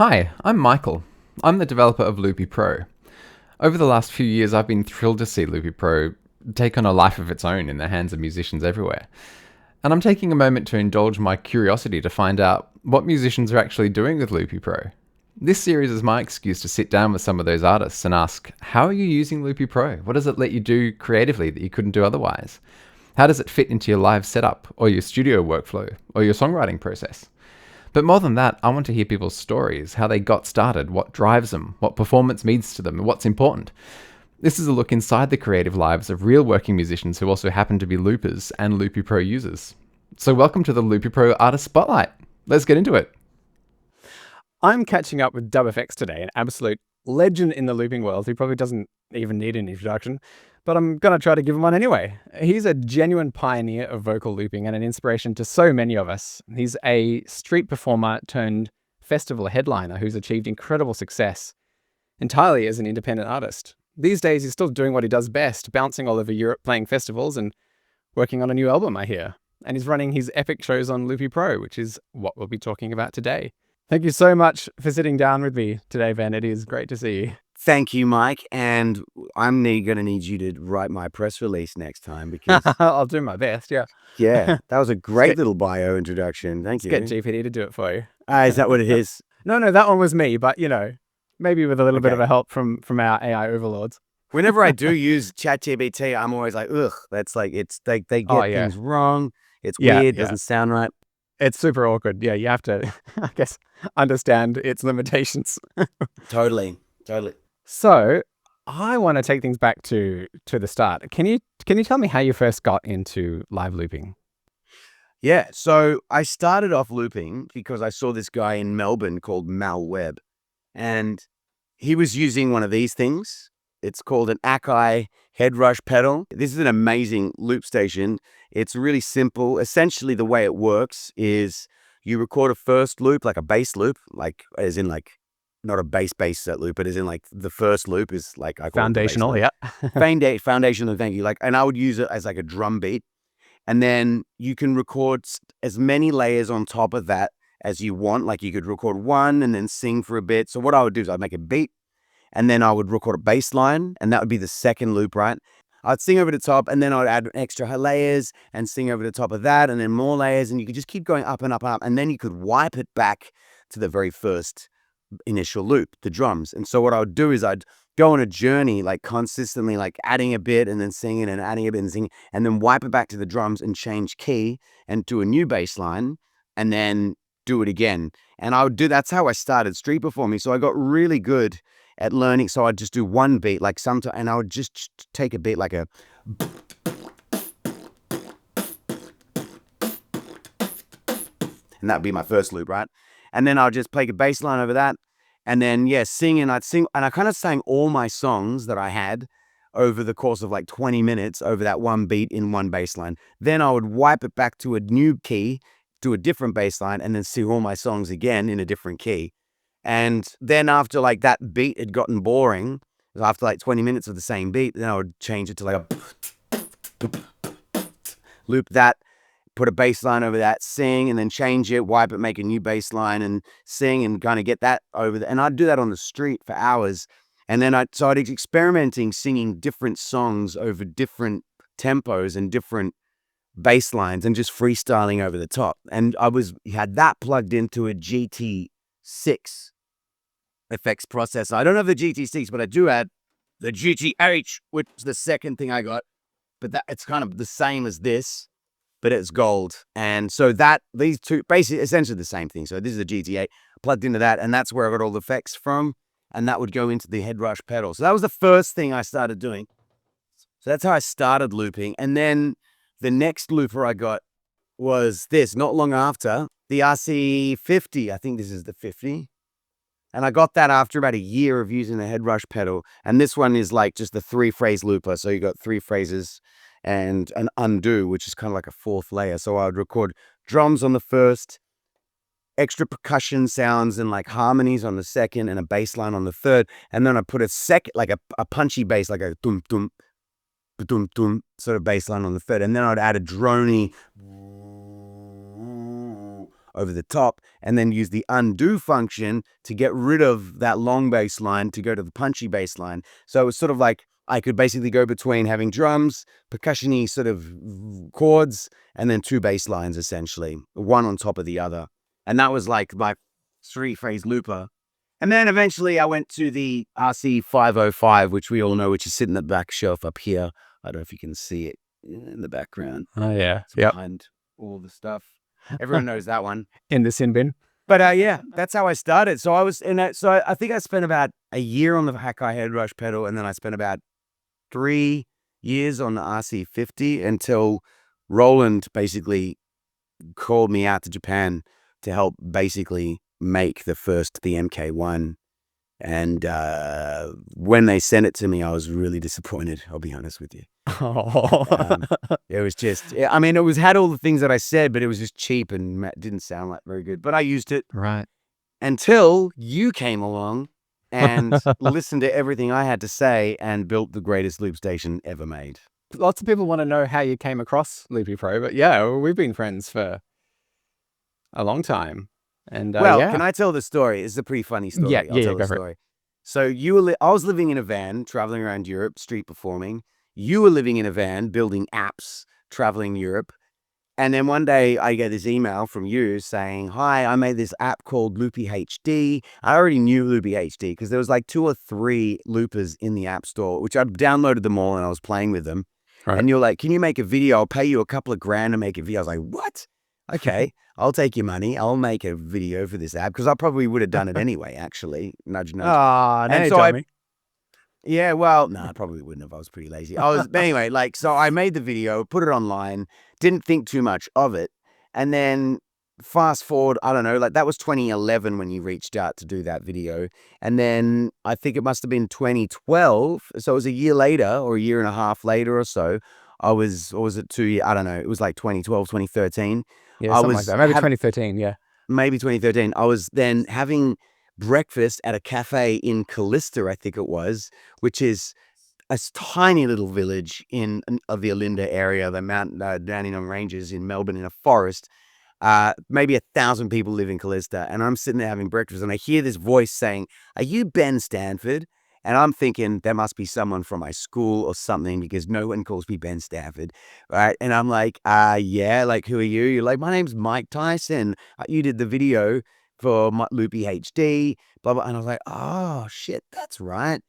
Hi, I'm Michael. I'm the developer of Loopy Pro. Over the last few years, I've been thrilled to see Loopy Pro take on a life of its own in the hands of musicians everywhere. And I'm taking a moment to indulge my curiosity to find out what musicians are actually doing with Loopy Pro. This series is my excuse to sit down with some of those artists and ask, how are you using Loopy Pro? What does it let you do creatively that you couldn't do otherwise? How does it fit into your live setup, or your studio workflow, or your songwriting process? But more than that, I want to hear people's stories, how they got started, what drives them, what performance means to them, and what's important. This is a look inside the creative lives of real working musicians who also happen to be loopers and Loopy Pro users. So welcome to the Loopy Pro Artist Spotlight. Let's get into it. I'm catching up with DubFX today, an absolute legend in the looping world who probably doesn't even need an introduction, but I'm going to try to give him one anyway. He's a genuine pioneer of vocal looping and an inspiration to so many of us. He's a street performer turned festival headliner who's achieved incredible success entirely as an independent artist. These days, he's still doing what he does best, bouncing all over Europe, playing festivals and working on a new album, I hear. And he's running his epic shows on Loopy Pro, which is what we'll be talking about today. Thank you so much for sitting down with me today, Ben. It is great to see you. Thank you, Mike. And I'm going to need you to write my press release next time because, I'll do my best, yeah. yeah, that was a great little bio introduction. Thank you. Get GPT to do it for you. Is that what it is? No, that one was me, but, maybe with a little bit of a help from our AI overlords. Whenever I do use ChatGPT, I'm always like, ugh, that's like, they get things wrong. It's weird, doesn't sound right. It's super awkward. Yeah, you have to, I guess, understand its limitations. Totally. So I want to take things back to the start. Can you tell me how you first got into live looping? Yeah, so I started off looping because I saw this guy in Melbourne called Mal Webb, and he was using one of these things. It's called an Akai head rush pedal. This is an amazing loop station. It's really simple. Essentially, the way it works is you record a first loop, like a bass loop, like as in like not a bass loop, but as in like the first loop is like I call foundational, it foundational. Thank you. Like, and I would use it as like a drum beat, and then you can record as many layers on top of that as you want. Like you could record one and then sing for a bit. So what I would do is I'd make a beat, and then I would record a bass line, and that would be the second loop, right? I'd sing over the top, and then I'd add extra layers and sing over the top of that, and then more layers, and you could just keep going up and up and up, and then you could wipe it back to the very first initial loop, the drums. And so what I would do is I'd go on a journey, like consistently, like adding a bit and then singing and adding a bit and singing, and then wipe it back to the drums and change key and do a new bass line, and then do it again. And I would do, that's how I started street performing. So I got really good at learning. So I'd just do one beat, like sometimes, and I would just take a beat like a, and that'd be my first loop, right? And then I'll just play a bass line over that, and then sing, and I'd sing, and I kind of sang all my songs that I had over the course of like 20 minutes over that one beat in one bass line. Then I would wipe it back to a new key, do a different bass line, and then sing all my songs again in a different key. And then after like that beat had gotten boring, after like 20 minutes of the same beat, then I would change it to like a loop that, put a bass line over that, sing, and then change it, wipe it, make a new bass line, and sing, and kind of get that over there. And I'd do that on the street for hours. And then I'd experimenting, singing different songs over different tempos and different bass lines, and just freestyling over the top. And had that plugged into a GT6 effects processor. I don't have the GT6, but I do have the GTH, which is the second thing I got. But it's kind of the same as this, but it's gold. And so these two, basically, essentially the same thing. So this is a GT8 plugged into that, and that's where I got all the effects from. And that would go into the head rush pedal. So that was the first thing I started doing. So that's how I started looping. And then the next looper I got was this, not long after, the RC50. I think this is the 50. And I got that after about a year of using the head rush pedal. And this one is like just the 3-phrase looper. So you got 3 phrases and an undo, which is kind of like a 4th layer. So I would record drums on the first, extra percussion sounds and like harmonies on the second, and a bass line on the third. And then I put a second, like a punchy bass, like a dum dum dum dum sort of bass line on the third. And then I'd add a Droney over the top, and then use the undo function to get rid of that long bass line to go to the punchy bass line. So it was sort of like I could basically go between having drums, percussion-y sort of chords, and then two bass lines, essentially, one on top of the other. And that was like my three-phase looper. And then eventually I went to the RC505, which we all know, which is sitting in the back shelf up here. I don't know if you can see it in the background. Oh, yeah. It's behind all the stuff. Everyone knows that one. In the sin bin. But yeah, that's how I started. So I was in that. So I think I spent about a year on the Hakai Headrush pedal, and then I spent about 3 years on the RC50 until Roland basically called me out to Japan to help basically make the MK1. And when they sent it to me, I was really disappointed. I'll be honest with you. It was just, I mean, it had all the things that I said, but it was just cheap and didn't sound like very good. But I used it Right. until you came along and listened to everything I had to say and built the greatest loop station ever made. Lots of people want to know how you came across Loopy Pro, but yeah, we've been friends for a long time. And Can I tell the story? It's a pretty funny story. Yeah, I'll tell go the for it. story. So I was living in a van, traveling around Europe, street performing. You were living in a van, building apps, traveling Europe. And then one day I get this email from you saying, hi, I made this app called Loopy HD. I already knew Loopy HD because there was like 2 or 3 loopers in the App Store, which I'd downloaded them all and I was playing with them. Right. And you're like, can you make a video? I'll pay you a couple of grand to make a video. I was like, what? Okay, I'll take your money. I'll make a video for this app because I probably would have done it anyway, actually. Nudge, nudge. Ah, And so so yeah, well, no, I probably wouldn't have. I was pretty lazy. But anyway, like, so I made the video, put it online, didn't think too much of it. And then fast forward, I don't know, like that was 2011 when you reached out to do that video. And then I think it must have been 2012. So it was a year later or a year and a half later or so. Or was it 2 years? I don't know. It was like 2012, 2013. Yeah, something like that. Maybe 2013, yeah. Maybe 2013. I was then having breakfast at a cafe in Callista, I think it was, which is a tiny little village of the Olinda area, the Dandenong Ranges in Melbourne, in a forest. Maybe 1,000 people live in Callista, and I'm sitting there having breakfast, and I hear this voice saying, "Are you Ben Stanford?" And I'm thinking there must be someone from my school or something because no one calls me Ben Stanford, right? And I'm like, yeah, like, who are you? You're like, my name's Mike Tyson. You did the video for Loopy HD, blah, blah. And I was like, oh, shit, that's right.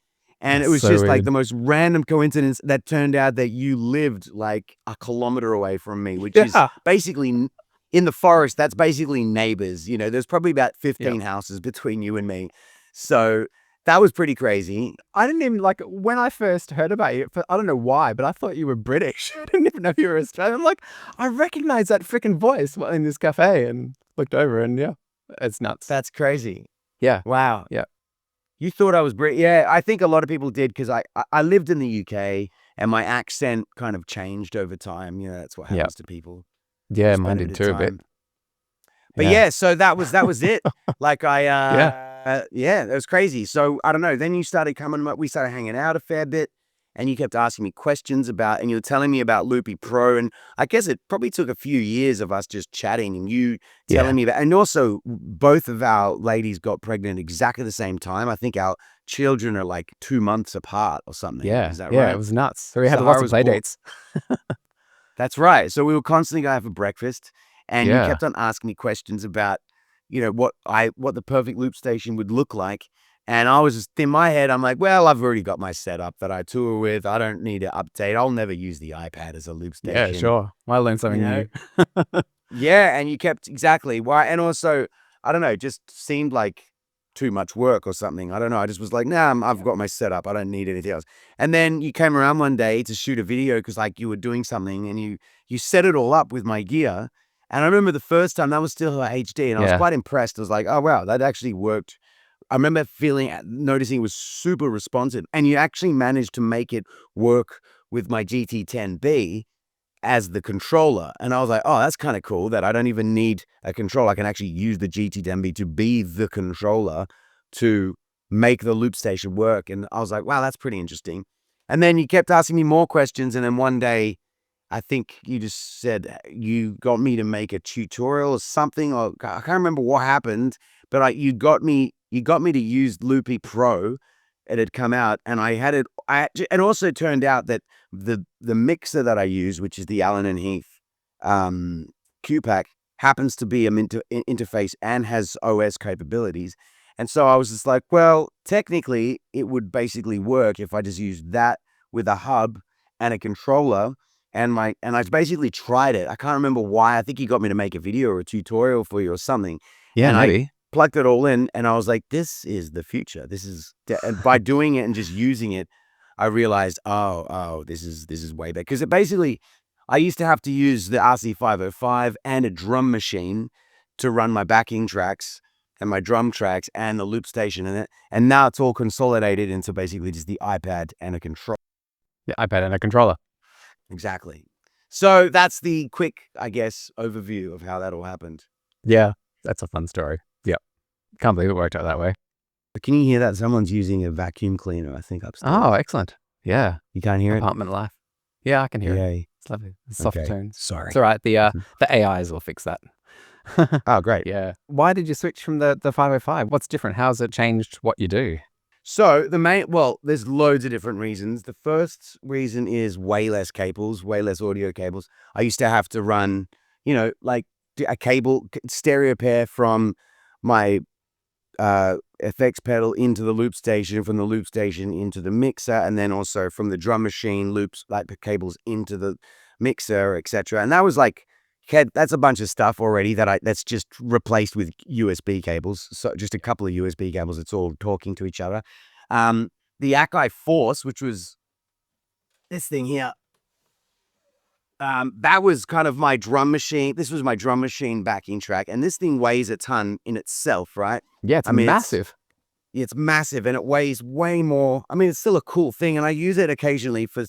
And That's it was so just like weird. the most random coincidence that turned out that you lived like a kilometer away from me, which is Yeah. basically in the forest. That's basically neighbors. You know, there's probably about 15 houses between you and me. So that was pretty crazy. I didn't even, like, when I first heard about you, I don't know why, but I thought you were British. I didn't even know you were Australian. I'm like, I recognize that freaking voice in this cafe, and looked over, and yeah, it's nuts. That's crazy. Yeah. Wow. Yeah. You thought I was British. Yeah, I think a lot of people did because I lived in the UK and my accent kind of changed over time. You know, that's what happens to people. Yeah, Spend mine a did of too, a bit. time. But yeah, so that was it. Like Yeah. yeah, it was crazy. So I don't know. Then you started coming up. We started hanging out a fair bit, and you kept asking me questions about, and you were telling me about Loopy Pro. And I guess it probably took a few years of us just chatting and you telling me about. And also, both of our ladies got pregnant exactly the same time. I think our children are like 2 months apart or something. Yeah. Is that Yeah, right? it was nuts. So we had Sahara lots of was play born- dates. That's right. So we were constantly going for breakfast, and you Yeah. kept on asking me questions about, you know, what the perfect loop station would look like. And I was just in my head, I'm like, well, I've already got my setup that I tour with. I don't need to update. I'll never use the iPad as a loop station. Yeah, sure. I learned something You know? new. Yeah, and you kept exactly why. And also, I don't know, just seemed like too much work or something. I don't know. I just was like, nah, I've got my setup. I don't need anything else. And then you came around one day to shoot a video because like you were doing something, and you set it all up with my gear. And I remember the first time that was still HD, and I was Yeah. quite impressed. I was like, oh wow, that actually worked. I remember noticing it was super responsive, and you actually managed to make it work with my GT10B as the controller. And I was like, oh, that's kind of cool that I don't even need a controller. I can actually use the GT10B to be the controller to make the loop station work. And I was like, wow, that's pretty interesting. And then you kept asking me more questions. And then one day I think you just said you got me to make a tutorial or something, or I can't remember what happened, but you got me to use Loopy Pro. It had come out, and I had it. It also turned out that the mixer that I use, which is the Allen and Heath Q-Pack, happens to be an interface and has OS capabilities. And so I was just like, well, technically, it would basically work if I just used that with a hub and a controller. And I basically tried it. I can't remember why. I think you got me to make a video or a tutorial for you or something. Yeah, and maybe. I plugged it all in, and I was like, this is the future. And by doing it and just using it, I realized, this is way better. Because it basically, I used to have to use the RC505 and a drum machine to run my backing tracks and my drum tracks and the loop station in it. And now it's all consolidated into basically just the iPad and a controller. Yeah, iPad and a controller. Exactly. So that's the quick, I guess, overview of how that all happened. Yeah, that's a fun story. Yep. Can't believe it worked out that way. But can you hear that? Someone's using a vacuum cleaner, I think, upstairs. Oh, excellent. Yeah. You can't hear Apartment life. Yeah, I can hear it. Yay. It's lovely. Soft Okay. tones. Sorry. It's all right. The AIs will fix that. Oh, great. Yeah. Why did you switch from the 505? What's different? How's it changed what you do? So there's loads of different reasons. The first reason is way less cables, way less audio cables. I used to have to run, like a cable stereo pair from my effects pedal into the loop station, from the loop station into the mixer, and then also from the drum machine loops, like the cables into the mixer, etc. And that was like, that's a bunch of stuff already that's just replaced with USB cables. So just a couple of USB cables. It's all talking to each other. The Akai Force, which was this thing here, that was kind of my drum machine. This was my drum machine backing track, and this thing weighs a ton in itself, right? Yeah, it's massive. It's massive, and it weighs way more. I mean, it's still a cool thing, and I use it occasionally for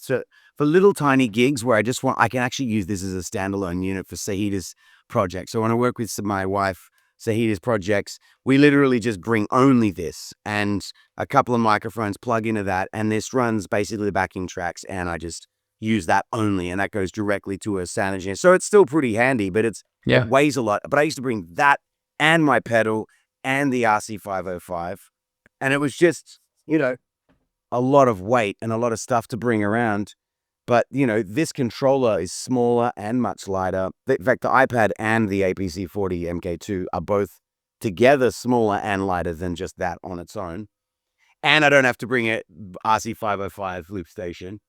little tiny gigs where I can actually use this as a standalone unit for Sahida's project. So when I work with my wife, Sahida's projects, we literally just bring only this and a couple of microphones, plug into that, and this runs basically the backing tracks, and I just use that only, and that goes directly to a sound engineer. So it's still pretty handy, but it weighs a lot. But I used to bring that and my pedal and the RC505, and it was just, a lot of weight and a lot of stuff to bring around. But, this controller is smaller and much lighter. In fact, the iPad and the APC40 MK2 are both together smaller and lighter than just that on its own. And I don't have to bring a RC505 loop station.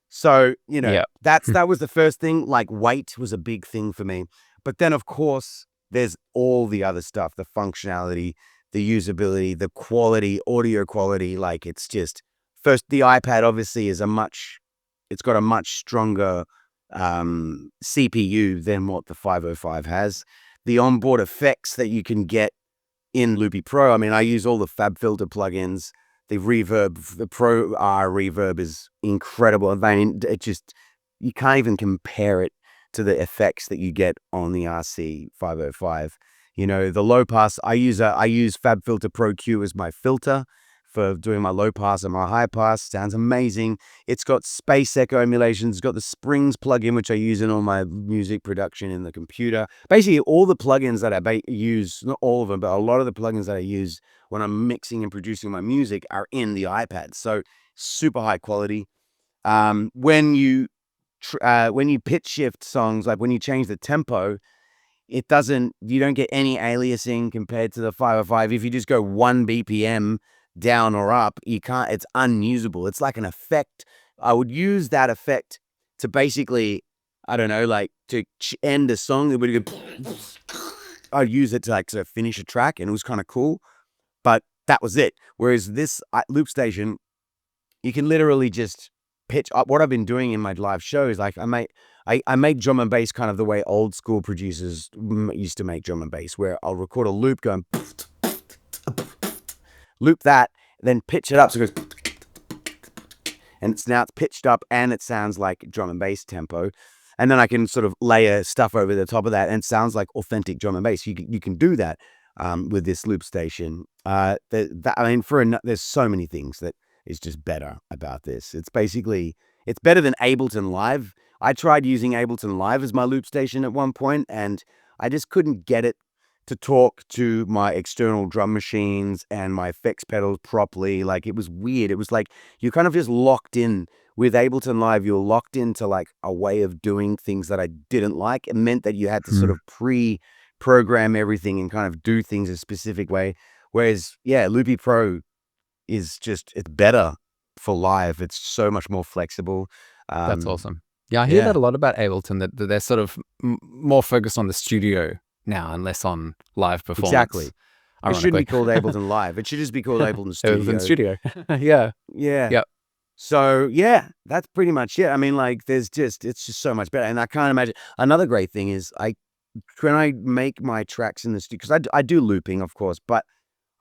So, that was the first thing. Like, weight was a big thing for me. But then, of course, there's all the other stuff, the functionality, the usability, the quality, audio quality. Like, it's just, first, the iPad obviously is it's got a much stronger CPU than what the 505 has. The onboard effects that you can get in Loopy Pro, I mean, I use all the FabFilter plugins. The Reverb, the Pro R Reverb is incredible. I mean, you can't even compare it to the effects that you get on the RC505. The low pass, I use FabFilter Pro Q as my filter for doing my low pass and my high pass. Sounds amazing. It's got Space Echo emulation. It's got the Springs plugin, which I use in all my music production in the computer. Basically, all the plugins that I use, not all of them, but a lot of the plugins that I use when I'm mixing and producing my music are in the iPad. So super high quality. When you pitch shift songs, like when you change the tempo, you don't get any aliasing compared to the 505. If you just go 1 BPM down or up, it's unusable. It's like an effect. I would use that effect to basically, I don't know, like to end a song. It would go, I'd use it to like sort of finish a track, and it was kind of cool, but that was it. Whereas this loop station, you can literally just pitch up. What I've been doing in my live shows, like I make drum and bass kind of the way old school producers used to make drum and bass, where I'll record a loop going, loop that, then pitch it up so it goes, and now it's pitched up and it sounds like drum and bass tempo, and then I can sort of layer stuff over the top of that, and it sounds like authentic drum and bass. You can do that with this loop station. There's so many things that is just better about this. It's better than Ableton Live, I tried using Ableton Live as my loop station at one point, and I just couldn't get it to talk to my external drum machines and my effects pedals properly. Like, it was weird. It was like you kind of just locked in with Ableton Live. You're locked into like a way of doing things that I didn't like. It meant that you had to sort of pre-program everything and kind of do things a specific way. Whereas, yeah, Loopy Pro is just, it's better for live. It's so much more flexible. That's awesome. Yeah, I hear yeah. that a lot about Ableton, that they're sort of more focused on the studio now and less on live performance. Exactly. It shouldn't be Ironically. called Ableton Live. It should just be called Ableton Studio. Ableton Studio. Yeah. Yeah. Yep. So yeah, that's pretty much it. I mean, like, it's just so much better. And I can't imagine. Another great thing is when I make my tracks in the studio, because I do looping, of course, but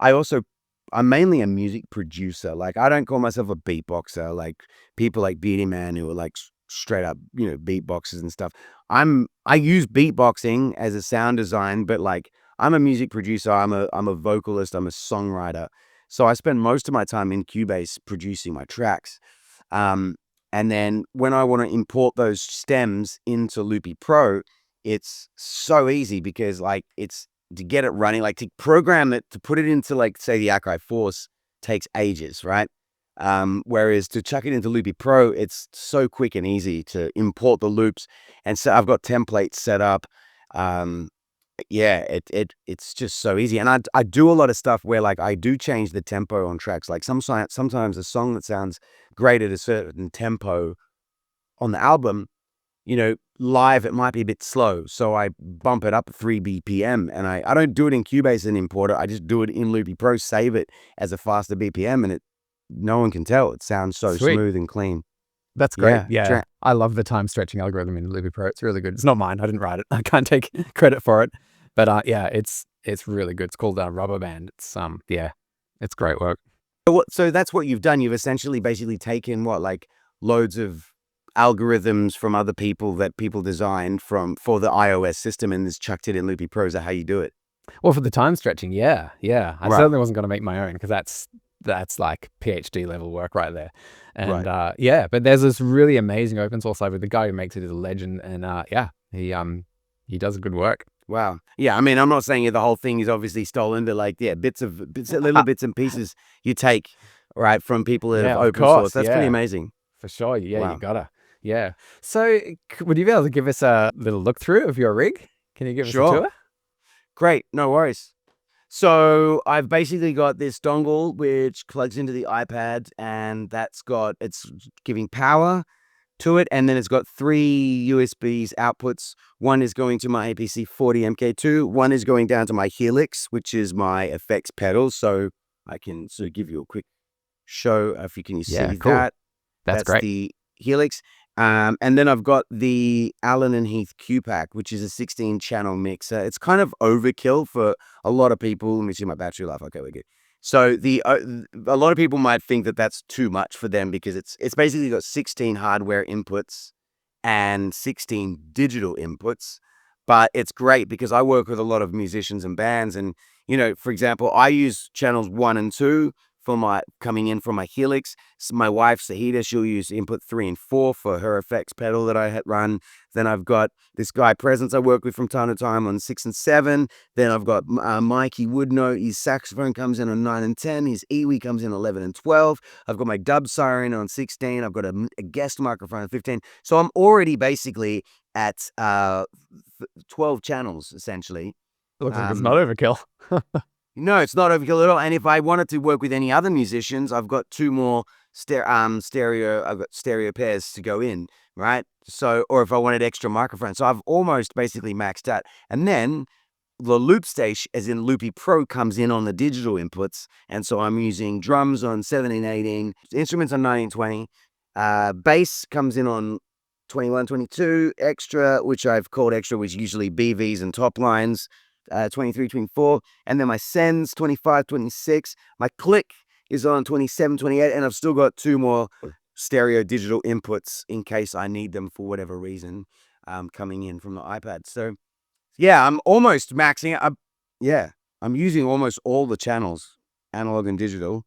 I'm mainly a music producer. Like, I don't call myself a beatboxer, like people like Beardy Man who are like straight up, beatboxers and stuff. I use beatboxing as a sound design, but like, I'm a music producer. I'm a vocalist. I'm a songwriter. So I spend most of my time in Cubase producing my tracks. And then when I want to import those stems into Loopy Pro, it's so easy because like it's to get it running, like to program it, to put it into like, say, the Akai Force takes ages, right? Whereas to chuck it into Loopy Pro, it's so quick and easy to import the loops. And so I've got templates set up. Yeah, it's just so easy. And I do a lot of stuff where like I do change the tempo on tracks. Like sometimes a song that sounds great at a certain tempo on the album, live it might be a bit slow. So I bump it up 3 BPM, and I don't do it in Cubase and import it. I just do it in Loopy Pro, save it as a faster BPM, and no one can tell. It sounds so Sweet. smooth and clean. That's great. Yeah. Yeah. I love the time stretching algorithm in Loopy Pro. It's really good. It's not mine. I didn't write it. I can't take credit for it. But yeah, it's really good. It's called Rubber Band. It's it's great work. So that's what you've done. You've essentially basically taken like loads of algorithms from other people that people designed for the iOS system and just chucked it in Loopy Pro. Is that how you do it? Well, for the time stretching, yeah. I Right. certainly wasn't going to make my own because that's like PhD level work right there. And Right. but there's this really amazing open source library. The guy who makes it is a legend, and he does good work. Wow. Yeah. I mean, I'm not saying the whole thing is obviously stolen, but like, yeah, little bits and pieces you take, right, from people that Yeah, have of open course, source. That's pretty yeah. amazing. For sure. Yeah, Wow. you gotta. Yeah. So would you be able to give us a little look through of your rig? Can you give us a Sure. tour? Great. No worries. So I've basically got this dongle which plugs into the iPad, and it's giving power to it, and then it's got 3 USBs outputs. One is going to my APC 40 MK2, one is going down to my Helix, which is my effects pedal. So I can sort of give you a quick show if you can Yeah, see cool. that. That's great. The Helix. And then I've got the Allen and Heath Q-Pack, which is a 16-channel mixer. It's kind of overkill for a lot of people. Let me see my battery life. Okay, we're good. So a lot of people might think that that's too much for them because it's basically got 16 hardware inputs and 16 digital inputs. But it's great because I work with a lot of musicians and bands, and for example, I use channels 1 and 2 for my coming in from my Helix. So my wife Sahida, she'll use input 3 and 4 for her effects pedal that I had run. Then I've got this guy Presence I work with from time to time on 6 and 7. Then I've got Mikey Woodnote. His saxophone comes in on 9 and 10. His Iwi comes in 11 and 12. I've got my dub siren on 16. I've got a guest microphone on 15. So I'm already basically at 12 channels essentially. It looks like it's not overkill. No, it's not overkill at all. And if I wanted to work with any other musicians, I've got 2 more stereo. I've got stereo pairs to go in, right? So, or if I wanted extra microphones, so I've almost basically maxed out. And then the loop station, as in Loopy Pro, comes in on the digital inputs, and so I'm using drums on 17, 18, instruments on 19, 20. Bass comes in on 21, 22. Extra, which I've called extra, which usually BVs and top lines. 23, 24, and then my sends 25, 26. My click is on 27, 28, and I've still got 2 more stereo digital inputs in case I need them for whatever reason coming in from the iPad. So yeah, I'm almost maxing it. I'm using almost all the channels, analog and digital.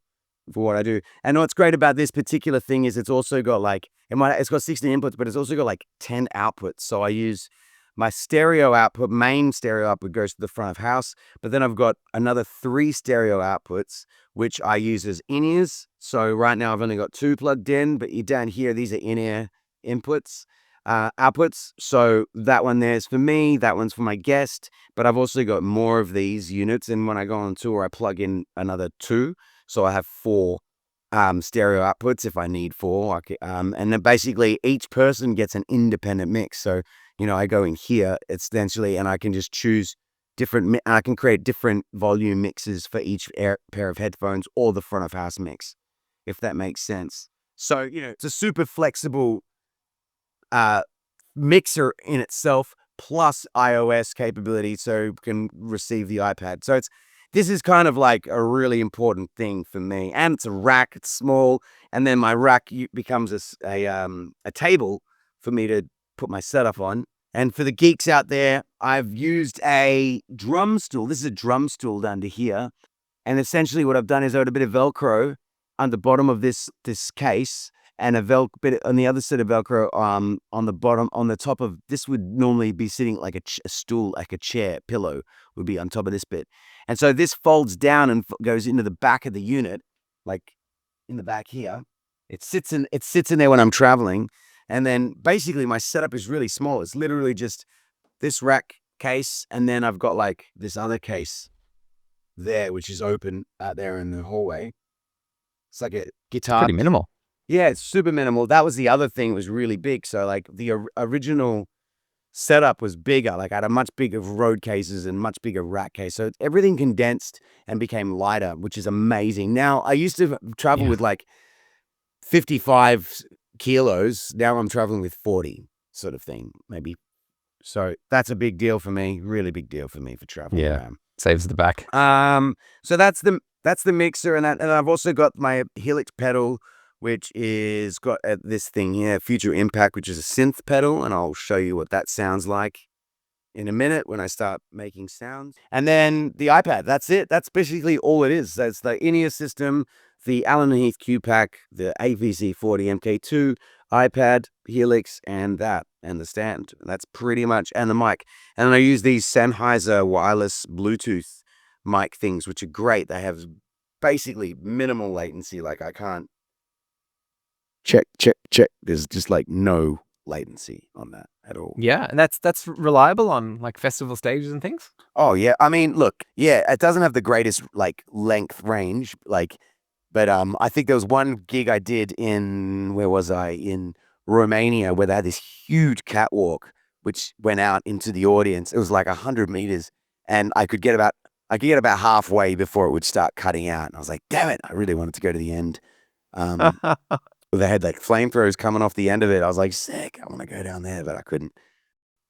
for what I do. And what's great about this particular thing is it's also got like, it's got 16 inputs, but it's also got like 10 outputs. So I use my stereo output, main stereo output goes to the front of house, but then I've got another 3 stereo outputs, which I use as in-ears. So right now I've only got 2 plugged in, but you down here, these are in-ear inputs, outputs. So that one there's for me, that one's for my guest, but I've also got more of these units. And when I go on tour, I plug in another 2. So I have 4 stereo outputs if I need 4. And then basically each person gets an independent mix. So, I go in here, essentially, and I can just choose I can create different volume mixes for each pair of headphones or the front of house mix, if that makes sense. So, it's a super flexible mixer in itself, plus iOS capability, so you can receive the iPad. So this is kind of like a really important thing for me. And it's a rack, it's small, and then my rack becomes a table for me to put my setup on. And for the geeks out there, I've used a drum stool. This is a drum stool under here. And essentially what I've done is I got a bit of Velcro on the bottom of this case, and a bit on the other side of Velcro on the bottom, on the top of, this would normally be sitting like a stool, like a chair, pillow would be on top of this bit. And so this folds down and goes into the back of the unit, like in the back here. It sits in there when I'm traveling. And then basically my setup is really small. It's literally just this rack case, and then I've got like this other case there, which is open out there in the hallway. It's like a guitar. Pretty minimal. Yeah, it's super minimal. That was the other thing, it was really big. So like the original setup was bigger. Like I had a much bigger road cases and much bigger rack case. So everything condensed and became lighter, which is amazing. Now I used to travel with like 55 kilos. Now I'm traveling with 40 sort of thing, maybe. So that's a big deal for me. Really big deal for me for traveling around. Saves the back. So that's the mixer, and I've also got my Helix pedal, which is got this thing here, Future Impact, which is a synth pedal, and I'll show you what that sounds like in a minute when I start making sounds. And then the iPad, that's it. That's basically all it is. That's the in-ear system, the Allen & Heath Q-Pack, the AVC40 MK2, iPad, Helix, and the stand. And that's pretty much, and the mic. And then I use these Sennheiser wireless Bluetooth mic things, which are great. They have basically minimal latency. Like I can't check. There's just like no latency on that at all. Yeah, and that's reliable on like festival stages and things. Oh yeah, I mean, look, yeah, it doesn't have the greatest like length range, like, but I think there was one gig I did in, where was I, in Romania, where they had this huge catwalk which went out into the audience. It was like 100 meters, and I could get about halfway before it would start cutting out, and I was like, damn it, I really wanted to go to the end. They had like flamethrowers coming off the end of it. I was like, sick, I want to go down there, but I couldn't.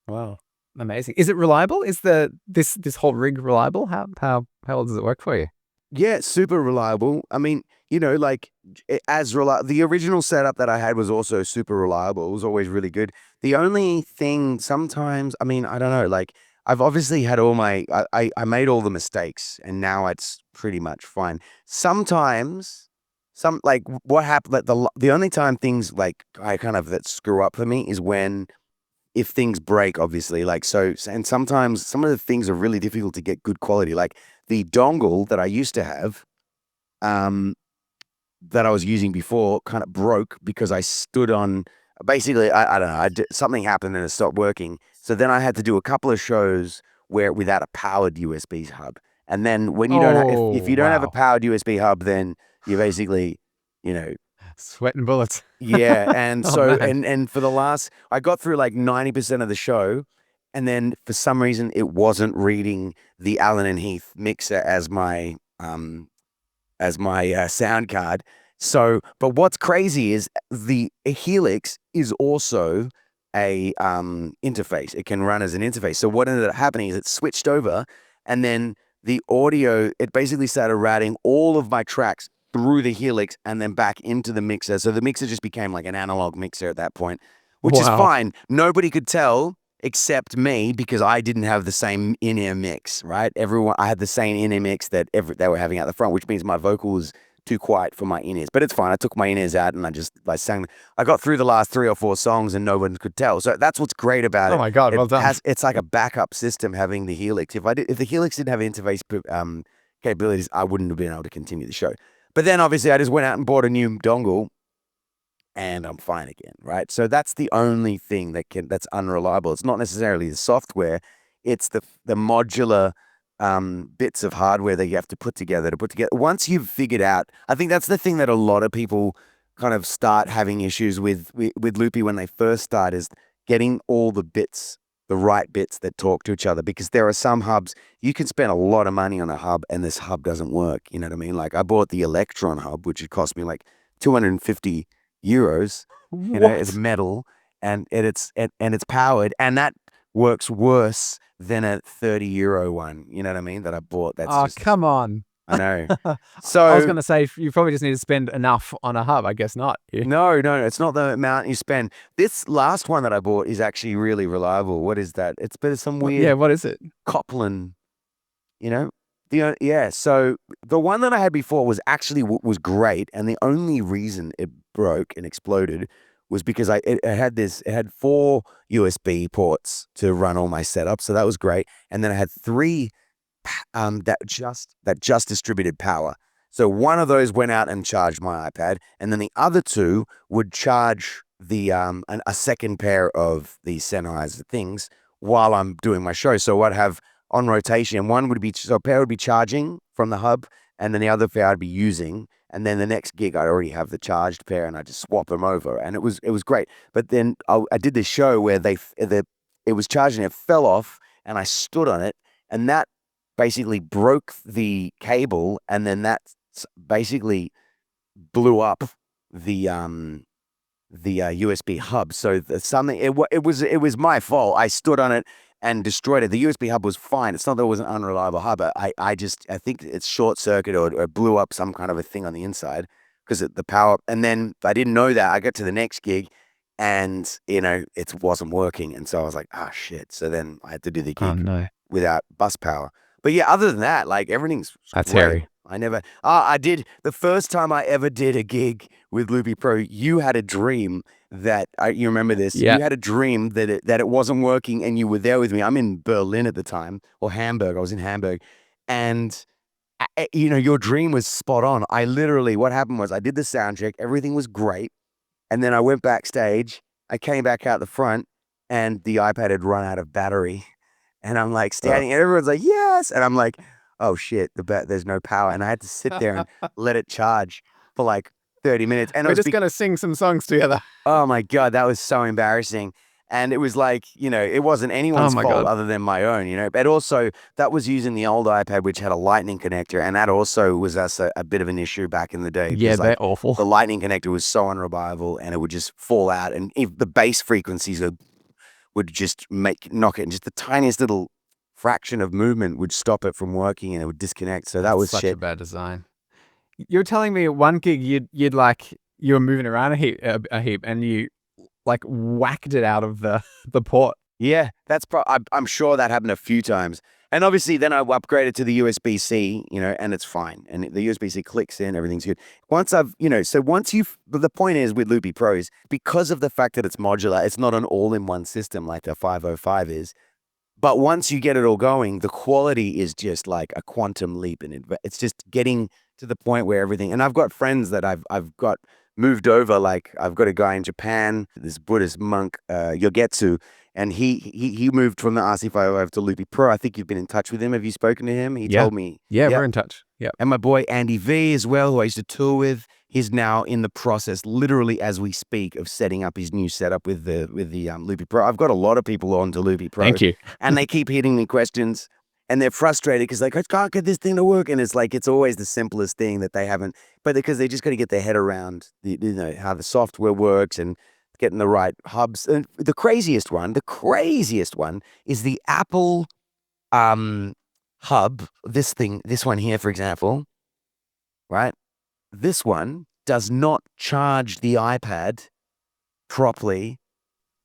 Wow, amazing. Is it reliable? Is this whole rig reliable? How well does it work for you? Yeah, super reliable. I mean, like the original setup that I had was also super reliable. It was always really good. The only thing sometimes, I mean, I don't know, like I've obviously had I made all the mistakes, and now it's pretty much fine. Sometimes, like what happened, like the only time things like that screw up for me is if things break, obviously, like, so, and sometimes some of the things are really difficult to get good quality. Like the dongle that I used to have, that I was using before, kind of broke because I stood on, basically, I don't know, something happened and it stopped working. So then I had to do a couple of shows without a powered USB hub. And then when you don't, if you don't have a powered USB hub, then you basically, sweating bullets. Yeah, and so man. and for the last, I got through like 90% of the show, and then for some reason it wasn't reading the Allen & Heath mixer as my sound card. So, but what's crazy is the Helix is also a interface. It can run as an interface. So what ended up happening is it switched over, and then the audio, it basically started routing all of my tracks through the Helix and then back into the mixer. So the mixer just became like an analog mixer at that point, which is fine. Nobody could tell except me, because I didn't have the same in-ear mix, right? I had the same in-ear mix that they were having out the front, which means my vocals too quiet for my in-ears. But it's fine. I took my in-ears out and I sang. I got through the last 3 or 4 songs and no one could tell. So that's what's great about it. Oh my God, well done. It's like a backup system having the Helix. If the Helix didn't have interface capabilities, I wouldn't have been able to continue the show. But then obviously I just went out and bought a new dongle and I'm fine again, right? So that's the only thing that's unreliable. It's not necessarily the software. It's the modular bits of hardware that you have to put together. Once you've figured out, I think that's the thing that a lot of people kind of start having issues with Loopy when they first start, is getting all the bits, the right bits that talk to each other. Because there are some hubs, you can spend a lot of money on a hub and this hub doesn't work. You know what I mean? Like I bought the Electron hub, which it cost me like 250 euros. You know, it's metal and it's powered, and that works worse than a 30 euro one. You know what I mean? That I bought. That's come on. I know. So I was going to say, you probably just need to spend enough on a hub. I guess not. Yeah. No, it's not the amount you spend. This last one that I bought is actually really reliable. What is that? It's some weird. Yeah, what is it? Copland. You know. So the one that I had before was actually was great, and the only reason it broke and exploded was because it had 4 USB ports to run all my setup, so that was great, and then I had 3 that just distributed power. So one of those went out and charged my iPad, and then the other 2 would charge the a second pair of the Sennheiser things while I'm doing my show. So I'd have on rotation, a pair would be charging from the hub, and then the other pair I'd be using, and then the next gig I'd already have the charged pair, and I just swap them over, and it was great. But then I did this show where it was charging, it fell off, and I stood on it, and that basically broke the cable, and then that basically blew up the USB hub. So it was my fault. I stood on it and destroyed it. The USB hub was fine. It's not that it was an unreliable hub. I think it's short circuit or blew up some kind of a thing on the inside because the power. And then I didn't know that. I got to the next gig and, it wasn't working. And so I was like, oh shit. So then I had to do the gig without bus power. But yeah, other than that, like everything's That's great. hairy. I did the first time I ever did a gig with Loopy Pro. You had a dream that you remember this. Yeah. You had a dream that it wasn't working, and you were there with me. I'm in Berlin at the time, or Hamburg. I was in Hamburg, and your dream was spot on. What happened was I did the sound check. Everything was great, and then I went backstage. I came back out the front, and the iPad had run out of battery, and I'm like standing, and everyone's like, yes, and I'm like, oh shit, there's no power. And I had to sit there and let it charge for like 30 minutes. And we're just going to sing some songs together. Oh my God, that was so embarrassing. And it was like, it wasn't anyone's fault other than my own, But also that was using the old iPad, which had a lightning connector. And that also was a bit of an issue back in the day. Yeah, they're awful. The lightning connector was so unreliable and it would just fall out. And if the bass frequencies would just knock it, and just the tiniest little fraction of movement would stop it from working and it would disconnect. So that was such shit. a bad design. You're telling me at one gig you were moving around a heap and you like whacked it out of the port. Yeah, I'm sure that happened a few times. And obviously then I upgraded to the USB-C, and it's fine. And the USB-C clicks in, everything's good. The point is with Loopy Pros, because of the fact that it's modular, it's not an all-in-one system like the 505 is. But once you get it all going, the quality is just like a quantum leap. And it's just getting to the point where everything, and I've got friends that I've got moved over. Like I've got a guy in Japan, this Buddhist monk, Yogetsu, and he moved from the RC505 to Loopy Pro. I think you've been in touch with him. Have you spoken to him? He told me. Yeah, we're in touch. Yeah. And my boy Andy V as well, who I used to tour with, he's now in the process, literally as we speak, of setting up his new setup with the Loopy Pro. I've got a lot of people on to Loopy Pro. Thank you. And they keep hitting me questions. And they're frustrated because like, I can't get this thing to work. And it's like, it's always the simplest thing that they haven't, but because they just got to get their head around how the software works and getting the right hubs. And the craziest one is the Apple hub. This one here, for example, right? This one does not charge the iPad properly.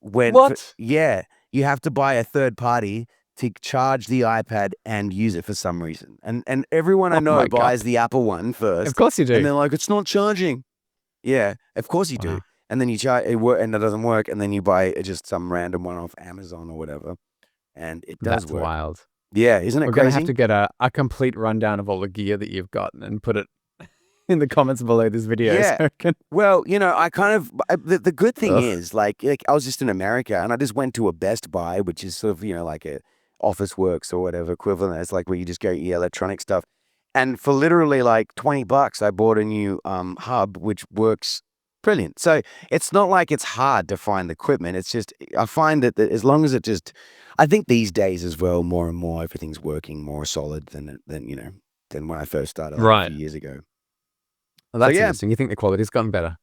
You have to buy a third party to charge the iPad and use it for some reason. And everyone I know my God. buys the Apple one first. Of course you do. And they're like, it's not charging. Yeah, of course you do. Wow. And then you charge it, and it doesn't work. And then you buy just some random one off Amazon or whatever, and it does That's work. wild. Yeah, isn't it We're going to crazy? have to get a complete rundown of all the gear that you've got and put it in the comments below this video. Yeah. So I can... Well, the good thing Ugh. is, like I was just in America and I just went to a Best Buy, which is sort of, like a Office Works or whatever equivalent. It's like where you just go your electronic stuff. And for literally like $20, I bought a new hub, which works brilliant. So it's not like it's hard to find the equipment. It's just, I find that as long as it just, I think these days as well, more and more, everything's working more solid than when I first started like, a few years ago. Well, that's yeah. interesting. You think the quality's gotten better?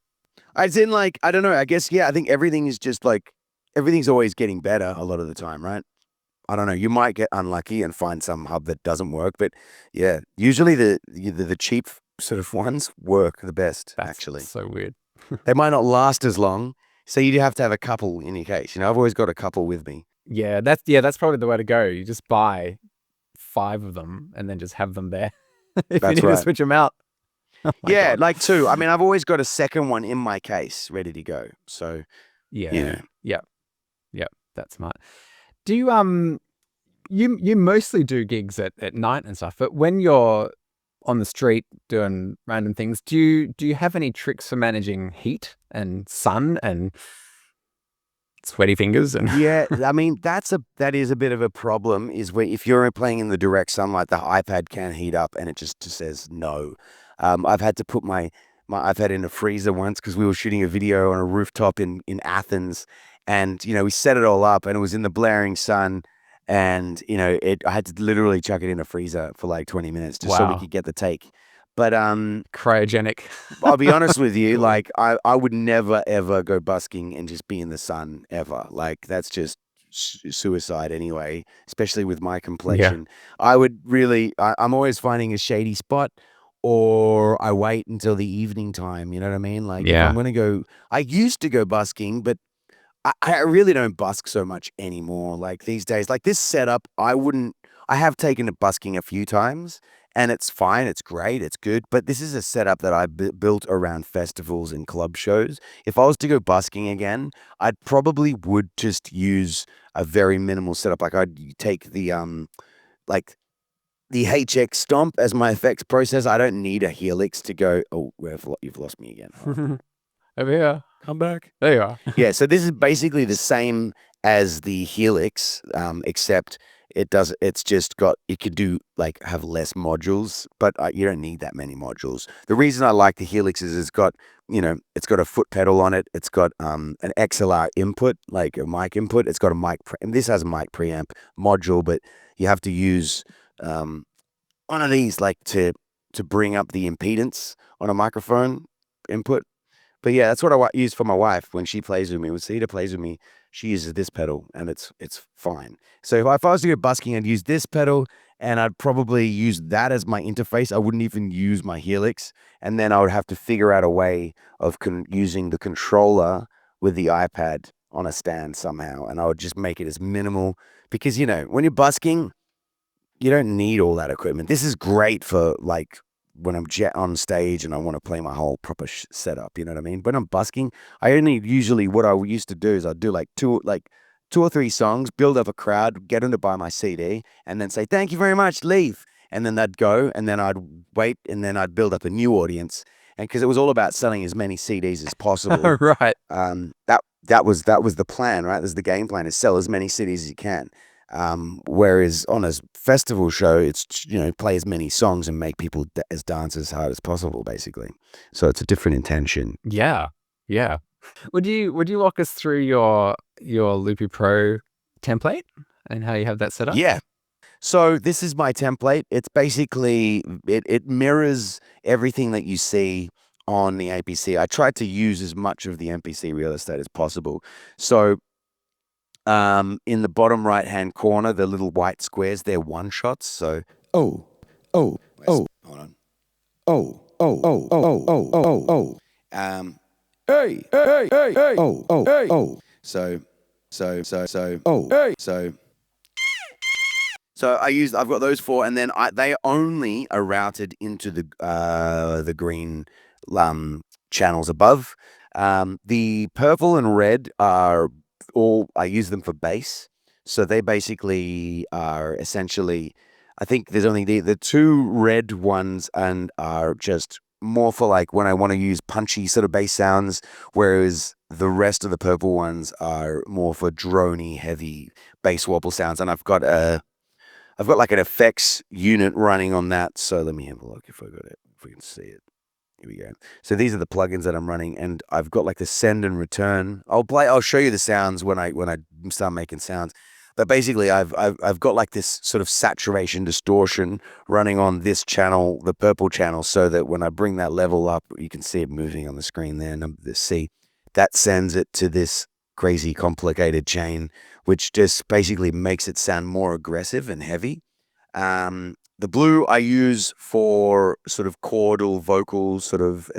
As in, like, I don't know. I guess, yeah, I think everything is just like, everything's always getting better a lot of the time, right? I don't know. You might get unlucky and find some hub that doesn't work, but yeah, usually the cheap sort of ones work the best, That's actually. so weird. They might not last as long, so you do have to have a couple in your case. I've always got a couple with me. Yeah, that's probably the way to go. You just buy 5 of them and then just have them there if you That's need to right. switch them out. Oh my Yeah, God. like 2. I mean, I've always got a second one in my case ready to go. So, Yeah. Yep. That's smart. Do you you mostly do gigs at night and stuff, but when you're on the street doing random things, do you have any tricks for managing heat and sun and sweaty fingers and yeah, I mean, that is a bit of a problem, is where if you're playing in the direct sunlight, the iPad can heat up and it just says no. I've had to put my iPad in a freezer once because we were shooting a video on a rooftop in Athens, and we set it all up and it was in the blaring sun, and I had to literally chuck it in a freezer for like 20 minutes just so we Wow. could get the take. But cryogenic? I'll be honest with you, Cool. like I would never ever go busking and just be in the sun ever. Like that's just suicide anyway, especially with my complexion. I would really, I'm always finding a shady spot, or I wait until the evening time. You know what I mean? Like if Yeah. I'm gonna go, I used to go busking, but I really don't busk so much anymore. Like these days, like this setup, I have taken it busking a few times and it's fine. It's great. It's good. But this is a setup that I built around festivals and club shows. If I was to go busking again, I'd probably would just use a very minimal setup. Like I'd take the HX Stomp as my effects process. I don't need a Helix to go, oh, you've lost me again. Over here. Come back. There you are. Yeah, so this is basically the same as the Helix, except it could do like have less modules, but you don't need that many modules. The reason I like the Helix is it's got a foot pedal on it. It's got an XLR input, like a mic input. It's got a mic, and this has a mic preamp module, but you have to use one of these like to bring up the impedance on a microphone input. But yeah, that's what I use for my wife when she plays with me. When Cedar plays with me, she uses this pedal, and it's fine. So if I was to go busking, I'd use this pedal, and I'd probably use that as my interface. I wouldn't even use my Helix, and then I would have to figure out a way of using the controller with the iPad on a stand somehow, and I would just make it as minimal, because when you're busking, you don't need all that equipment. This is great for like when I'm on stage and I want to play my whole proper setup, you know what I mean? When I'm busking, I only usually, what I used to do is I'd do like two or three songs, build up a crowd, get them to buy my CD, and then say, thank you very much, leave. And then they'd go, and then I'd wait, and then I'd build up a new audience. And because it was all about selling as many CDs as possible. Right. That was the plan, right? There's the game plan, is sell as many CDs as you can. Whereas on a festival show, it's play as many songs and make people dance as hard as possible, basically. So it's a different intention. Yeah. Would you walk us through your Loopy Pro template and how you have that set up? Yeah. So this is my template. It's basically it mirrors everything that you see on the APC. I tried to use as much of the MPC real estate as possible. So in the bottom right hand corner, the little white squares, they're one shots. So hold on. So So I've got those 4, and then they only are routed into the green channels above. The purple and red are I use them for bass. So they basically are essentially, I think there's only the 2 red ones and are just more for like when I want to use punchy sort of bass sounds, whereas the rest of the purple ones are more for droney heavy bass wobble sounds. And I've got like an effects unit running on that. So let me have a look if we can see it. Here we go. So these are the plugins that I'm running, and I've got like the send and return. I'll show you the sounds when I start making sounds. But basically I've got like this sort of saturation distortion running on this channel, the purple channel, so that when I bring that level up, you can see it moving on the screen there, the C. That sends it to this crazy complicated chain, which just basically makes it sound more aggressive and heavy. The blue I use for sort of chordal vocal sort of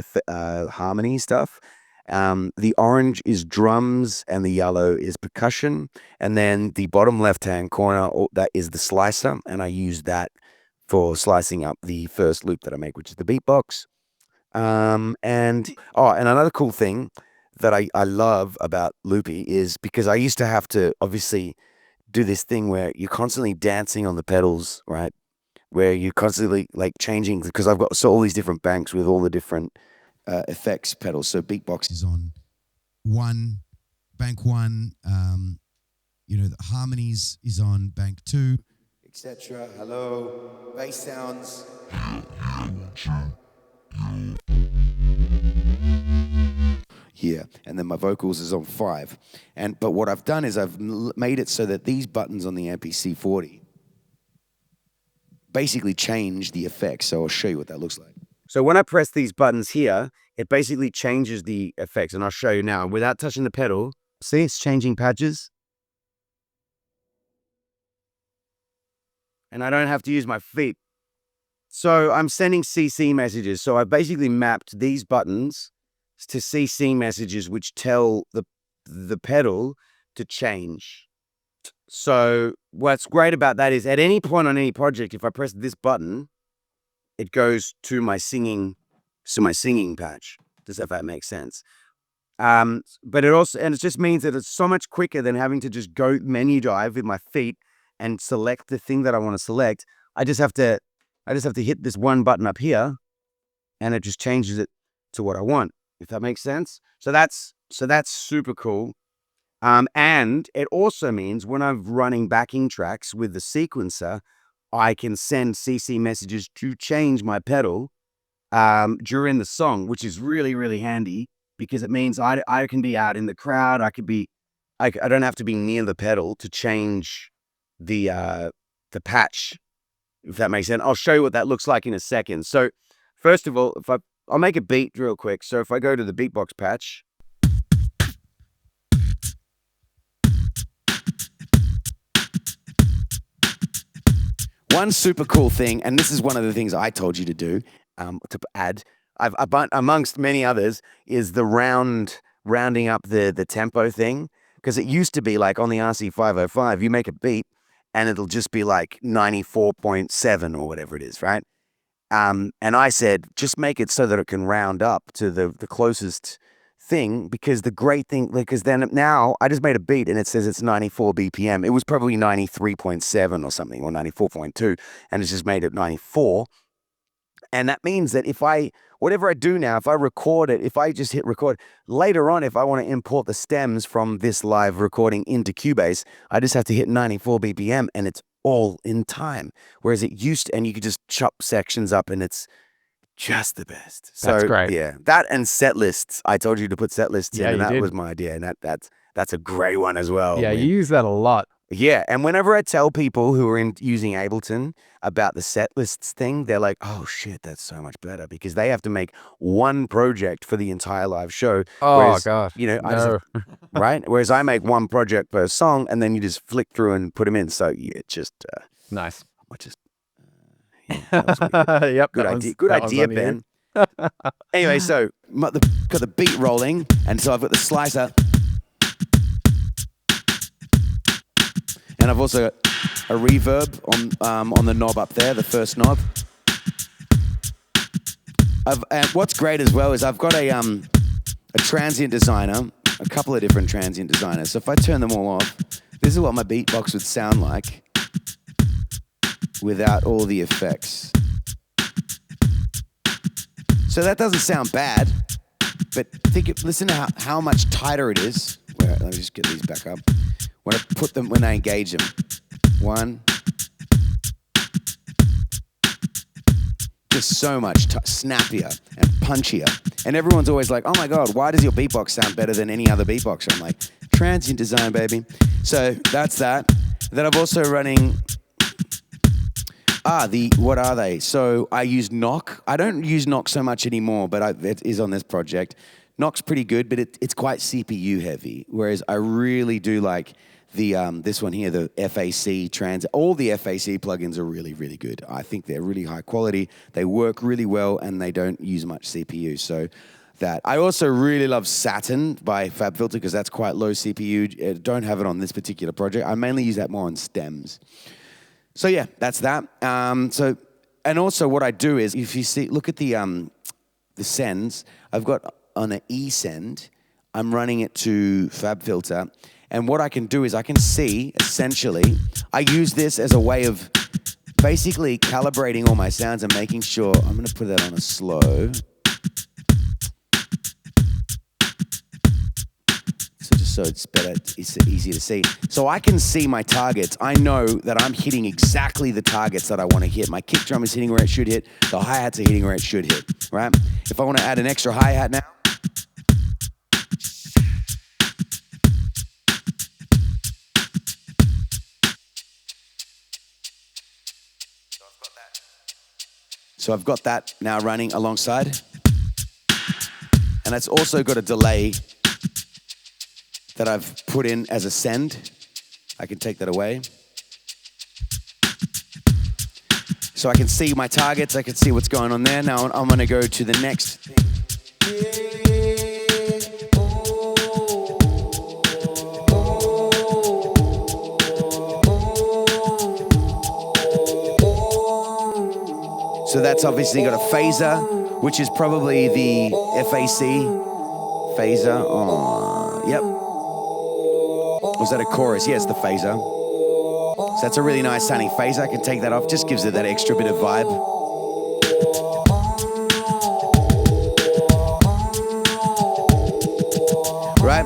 harmony stuff. The orange is drums and the yellow is percussion. And then the bottom left-hand corner, that is the slicer. And I use that for slicing up the first loop that I make, which is the beatbox. And another cool thing that I love about Loopy is because I used to have to obviously do this thing where you're constantly dancing on the pedals, right? Where you're constantly like changing, because I've got all these different banks with all the different effects pedals. So beatbox is on bank 1, the harmonies is on bank 2, etc. Hello, bass sounds. Here, and then my vocals is on 5. But what I've done is I've made it so that these buttons on the MPC 40 basically change the effects. So I'll show you what that looks like. So when I press these buttons here, it basically changes the effects, and I'll show you now. Without touching the pedal, see it's changing patches. And I don't have to use my feet. So I'm sending CC messages. So I've basically mapped these buttons to CC messages, which tell the pedal to change. So what's great about that is at any point on any project, if I press this button, it goes to my singing patch. Does that make sense? But it just means that it's so much quicker than having to just go menu dive with my feet and select the thing that I want to select. I just have to hit this one button up here, and it just changes it to what I want. If that makes sense. So that's super cool. And it also means when I'm running backing tracks with the sequencer, I can send CC messages to change my pedal during the song, which is really, really handy because it means I can be out in the crowd. I don't have to be near the pedal to change the patch, if that makes sense. I'll show you what that looks like in a second. So first of all, I'll make a beat real quick. So if I go to the beatbox patch, one super cool thing, and this is one of the things I told you to do, to add, amongst many others, is the rounding up the tempo thing. Because it used to be like on the RC505, you make a beat and it'll just be like 94.7 or whatever it is, right? And I said, just make it so that it can round up to the closest thing, because the great thing, because then now I just made a beat and it says it's 94 BPM. It was probably 93.7 or something, or 94.2, and it's just made it 94. And that means that whatever I do now, if I record it, if I just hit record, later on, if I want to import the stems from this live recording into Cubase, I just have to hit 94 BPM and it's all in time. Whereas it used to, and you could just chop sections up and it's just the best. So, That's great. Yeah, that and set lists. I told you to put set lists in, and that did. was my idea. And that's a great one as well. Yeah, you use that a lot. Yeah, and whenever I tell people who are using Ableton about the set lists thing, they're like, "Oh shit, that's so much better," because they have to make one project for the entire live show. Oh whereas, god, right? Whereas I make one project per song, and then you just flick through and put them in. So yeah, just nice. That was good. Yep, Good idea. Good idea, Ben. Anyway, so got the beat rolling, and so I've got the slicer. And I've also got a reverb on the knob up there, the first knob. And what's great as well is I've got a transient designer, a couple of different transient designers. So if I turn them all off, this is what my beatbox would sound like without all the effects. So that doesn't sound bad, but listen to how much tighter it is. Let me just get these back up. When I engage them. One. Just so much snappier and punchier. And everyone's always like, oh my God, why does your beatbox sound better than any other beatboxer? I'm like, transient design, baby. So that's that. Then I'm also running, what are they? So I use Knock. I don't use Knock so much anymore, but it is on this project. Knock's pretty good, but it's quite CPU heavy. Whereas I really do like this one here, the FAC Transit. All the FAC plugins are really, really good. I think they're really high quality. They work really well, and they don't use much CPU. So that. I also really love Saturn by FabFilter because that's quite low CPU. I don't have it on this particular project. I mainly use that more on stems. So yeah, that's that. And also what I do is, if you see, look at the sends. I've got on an E send. I'm running it to FabFilter. And what I can do is I can see, essentially, I use this as a way of basically calibrating all my sounds and making sure, I'm going to put that on a slow. So it's better, it's easier to see. So I can see my targets. I know that I'm hitting exactly the targets that I want to hit. My kick drum is hitting where it should hit. The hi-hats are hitting where it should hit, right? If I want to add an extra hi-hat now, so I've got that now running alongside. And it's also got a delay that I've put in as a send. I can take that away. So I can see my targets, I can see what's going on there. Now I'm gonna go to the next thing. So that's obviously got a phaser, which is probably the FAC phaser. Oh, yep. Was that a chorus? Yes, the phaser. So that's a really nice sounding phaser. I can take that off. Just gives it that extra bit of vibe. Right?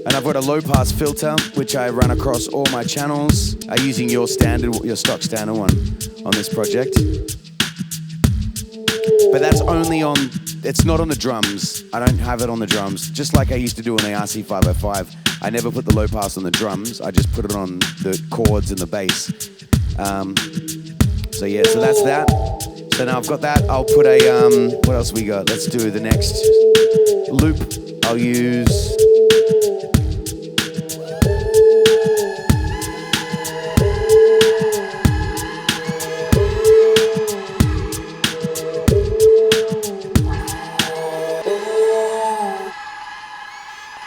And I've got a low pass filter, which I run across all my channels. I'm using your stock standard one on this project. But that's only on, it's not on the drums. I don't have it on the drums. Just like I used to do on the RC505. I never put the low pass on the drums. I just put it on the chords and the bass. So yeah, so that's that. So now I've got that. I'll put a, what else we got? Let's do the next loop. I'll use,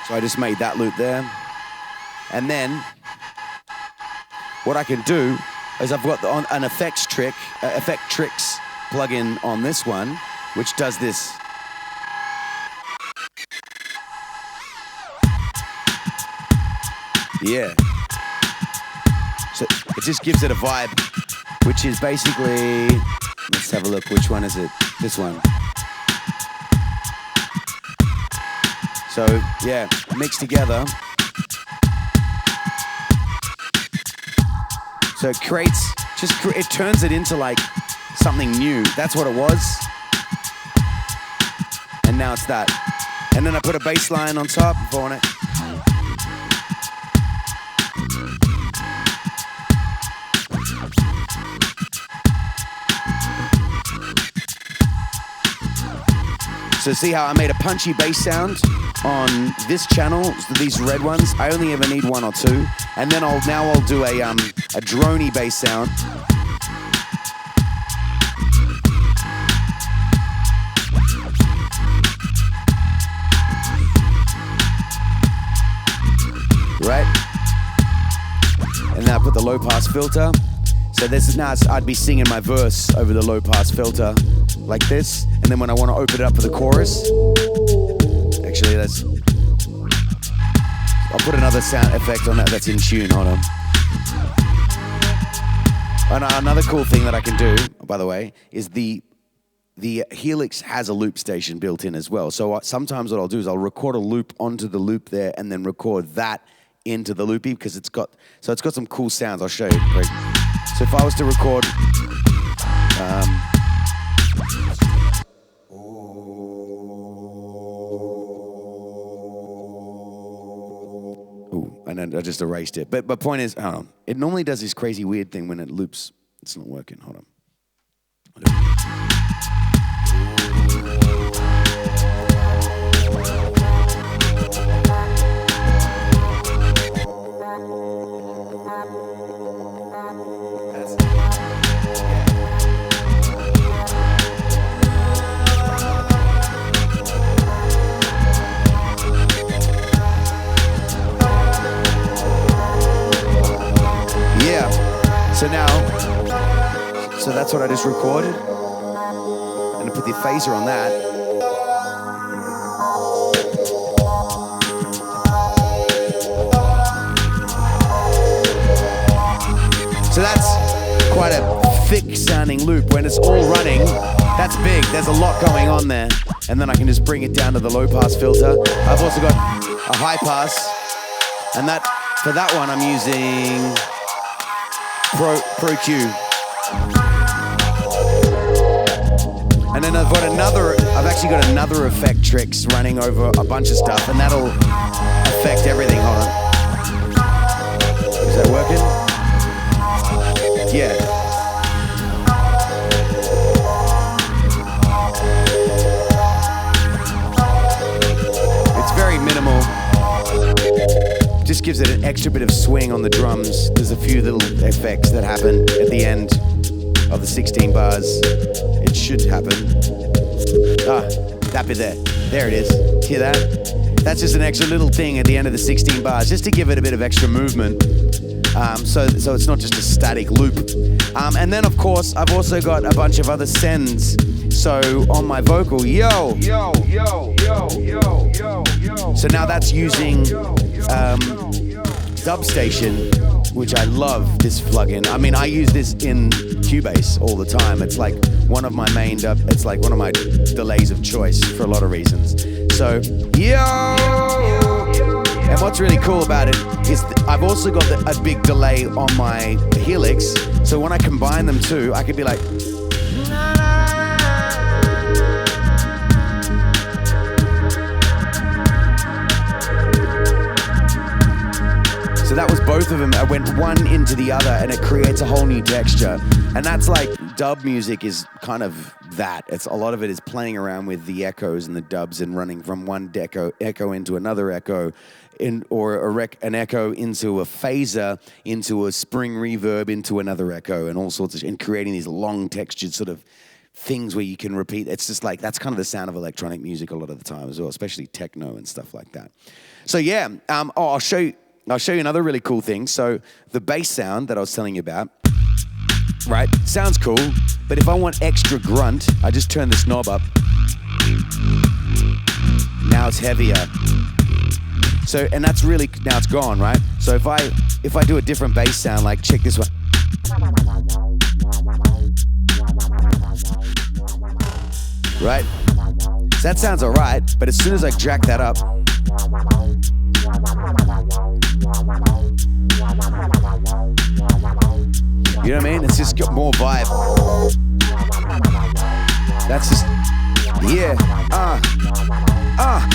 so I just made that loop there. And then what I can do is I've got an effect tricks plugin on this one, which does this. Yeah. So it just gives it a vibe, which is basically, let's have a look, which one is it? This one. So yeah, mixed together. So it creates, it turns it into like something new. That's what it was. And now it's that. And then I put a bass line on top on it. So see how I made a punchy bass sound on this channel, these red ones. I only ever need one or two. And then I'll do a Droney bass sound. Right? And now I put the the low pass filter. So this is now I'd be singing my verse over the low pass filter like this, and then when I want to open it up for the chorus, actually I'll put another sound effect on that that's in tune. Hold on. And another cool thing that I can do, by the way, is the Helix has a loop station built in as well. So sometimes what I'll do is I'll record a loop onto the loop there and then record that into the loopy because it's got some cool sounds. I'll show you. So if I was to record, and then I just erased it. But point is, hold on. It normally does this crazy weird thing when it loops. It's not working. Hold on. So that's what I just recorded. And I put the phaser on that. So that's quite a thick sounding loop. When it's all running, that's big. There's a lot going on there. And then I can just bring it down to the low pass filter. I've also got a high pass. And for that one, I'm using Pro Q. And then I've actually got another effect tricks running over a bunch of stuff, and that'll affect everything. Hold on. Is that working? Yeah. It's very minimal. Just gives it an extra bit of swing on the drums. There's a few little effects that happen at the end of the 16 bars. It should happen. That bit there. There it is. Hear that? That's just an extra little thing at the end of the 16 bars, just to give it a bit of extra movement. So it's not just a static loop. And then, of course, I've also got a bunch of other sends. So on my vocal, yo. So now that's using Dub Station, which I love this plugin. I mean, I use this in Cubase all the time. It's like one of my it's like one of my delays of choice for a lot of reasons. So, yo! And what's really cool about it is I've also got a big delay on my Helix. So when I combine them two, I could be like, so that was both of them. I went one into the other and it creates a whole new texture. And that's like dub music is kind of that. It's a lot of it is playing around with the echoes and the dubs and running from one echo into another echo, an echo into a phaser, into a spring reverb, into another echo, and all sorts of, and creating these long textured sort of things where you can repeat. It's just like, that's kind of the sound of electronic music a lot of the time as well, especially techno and stuff like that. So yeah, I'll show you another really cool thing. So the bass sound that I was telling you about, right, sounds cool, but if I want extra grunt, I just turn this knob up. Now it's heavier. So, and that's really, now it's gone, right? So if I do a different bass sound, like check this one. Right? So that sounds all right, but as soon as I jack that up, you know what I mean? It's just got more vibe. That's just, yeah.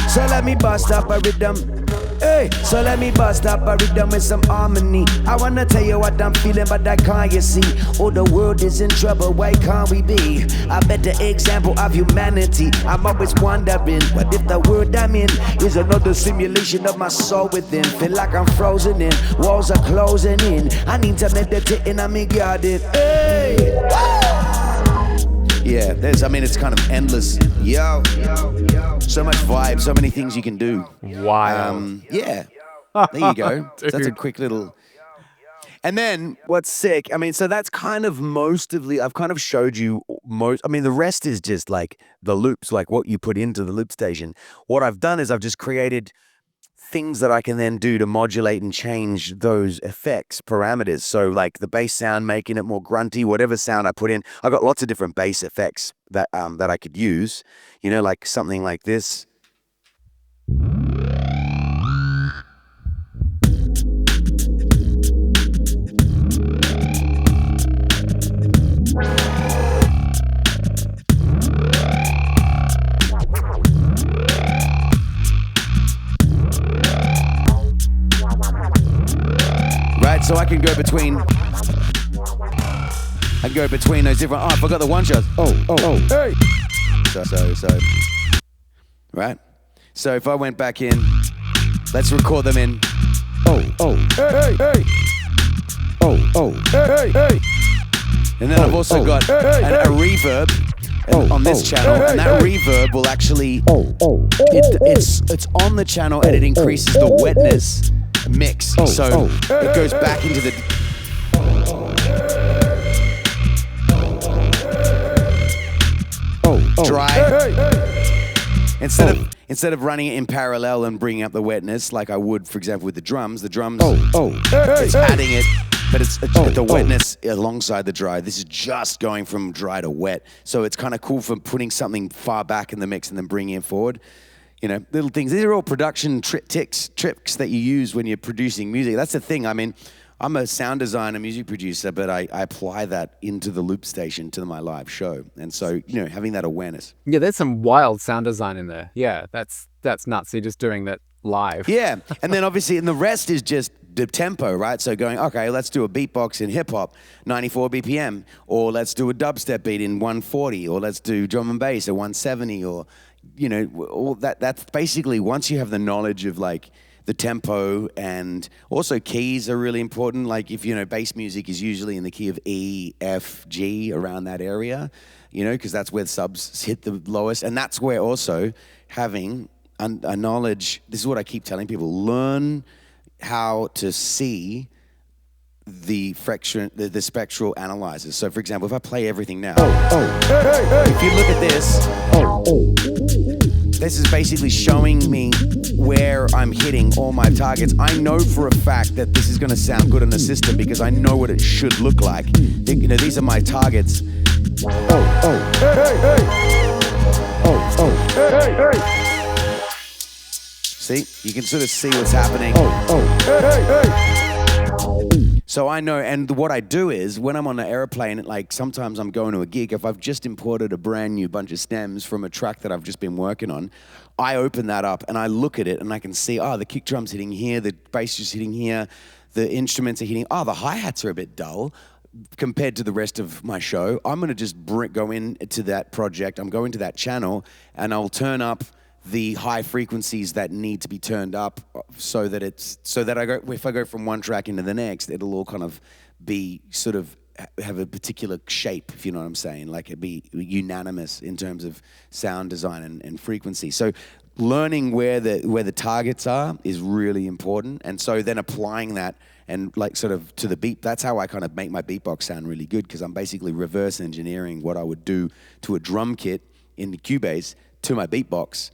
So let me bust up a rhythm. Hey, so let me bust up a rhythm with some harmony. I wanna tell you what I'm feeling, but I can't, you see. Oh, the world is in trouble, why can't we be a better example of humanity? I'm always wondering, what if the world I'm in is another simulation of my soul within? Feel like I'm frozen in, walls are closing in. I need to meditate in my garden. Hey! Yeah, it's kind of endless. Yo. So much vibe, so many things you can do. Wow. Yeah. There you go. So that's a quick little. And then what's sick, I mean, so that's kind of I've kind of showed you the rest is just like the loops, like what you put into the loop station. What I've done is I've just created things that I can then do to modulate and change those effects parameters. So like the bass sound, making it more grunty, whatever sound I put in. I've got lots of different bass effects that I could use, like something like this. So I can go between those different. Oh, I forgot the one shots. Hey. So. Right. So if I went back in, let's record them in. Hey. Hey. And then I've also got a reverb on this channel, and that reverb will actually it's on the channel, and it increases the wetness mix, so it goes back into the dry. Instead of running it in parallel and bringing up the wetness like I would, for example, with the drums, it's adding it, but it's the wetness alongside the dry. This is just going from dry to wet, so it's kind of cool for putting something far back in the mix and then bringing it forward. Little things. These are all production tricks that you use when you're producing music. That's the thing. I mean, I'm a sound designer, music producer, but I apply that into the loop station to my live show. And so, having that awareness. Yeah, there's some wild sound design in there. Yeah, that's nuts. You're just doing that live. Yeah, and then obviously, and the rest is just the tempo, right? So going, okay, let's do a beatbox in hip hop, 94 BPM, or let's do a dubstep beat in 140, or let's do drum and bass at 170, or all that's basically, once you have the knowledge of like the tempo, and also keys are really important. Like if bass music is usually in the key of E, F, G, around that area, because that's where the subs hit the lowest, and that's where also having a knowledge. This is what I keep telling people: learn how to see the spectral analyzers. So for example, if I play everything now, if you look at this is basically showing me where I'm hitting all my targets. I know for a fact that this is going to sound good in the system because I know what it should look like. These are my targets. See, you can sort of see what's happening. So I know, and what I do is when I'm on an airplane, like sometimes I'm going to a gig, if I've just imported a brand new bunch of stems from a track that I've just been working on, I open that up and I look at it and I can see, the kick drum's hitting here, the bass is hitting here, the instruments are hitting, the hi-hats are a bit dull compared to the rest of my show. I'm going to just go into that project, I'm going to that channel, and I'll turn up the high frequencies that need to be turned up so that if I go from one track into the next, it'll all kind of be sort of have a particular shape, if you know what I'm saying, like it'd be unanimous in terms of sound design and frequency. So learning where the targets are is really important, and so then applying that and like sort of to the beat. That's how I kind of make my beatbox sound really good, because I'm basically reverse engineering what I would do to a drum kit in the Cubase to my beatbox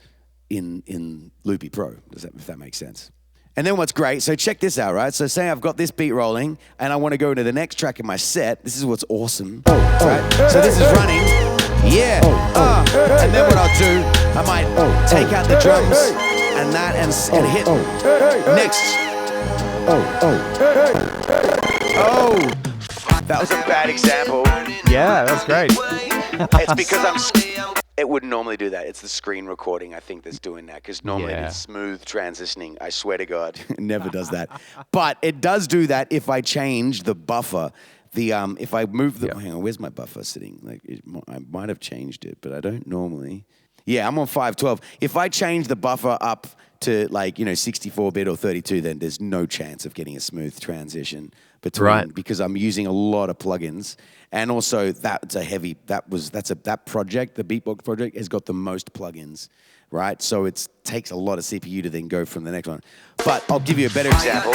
in Loopy Pro, if that makes sense. And then what's great, so check this out, right? So say I've got this beat rolling and I want to go to the next track in my set. This is what's awesome, right? So this is running, and then what I'll do, I might take out the drums and that and hit next. That was a bad example. Yeah, that's great. It's because it wouldn't normally do that. It's the screen recording, I think, that's doing that, because normally it's smooth transitioning. I swear to God, it never does that. But it does do that if I change the buffer. If I move the... Hang on, where's my buffer sitting? Like, I might have changed it, but I don't normally. Yeah, I'm on 512. If I change the buffer up to 64-bit or 32, then there's no chance of getting a smooth transition between, because I'm using a lot of plugins. And also that project, the Beatbox project, has got the most plugins, right? So it takes a lot of CPU to then go from the next one. But I'll give you a better example.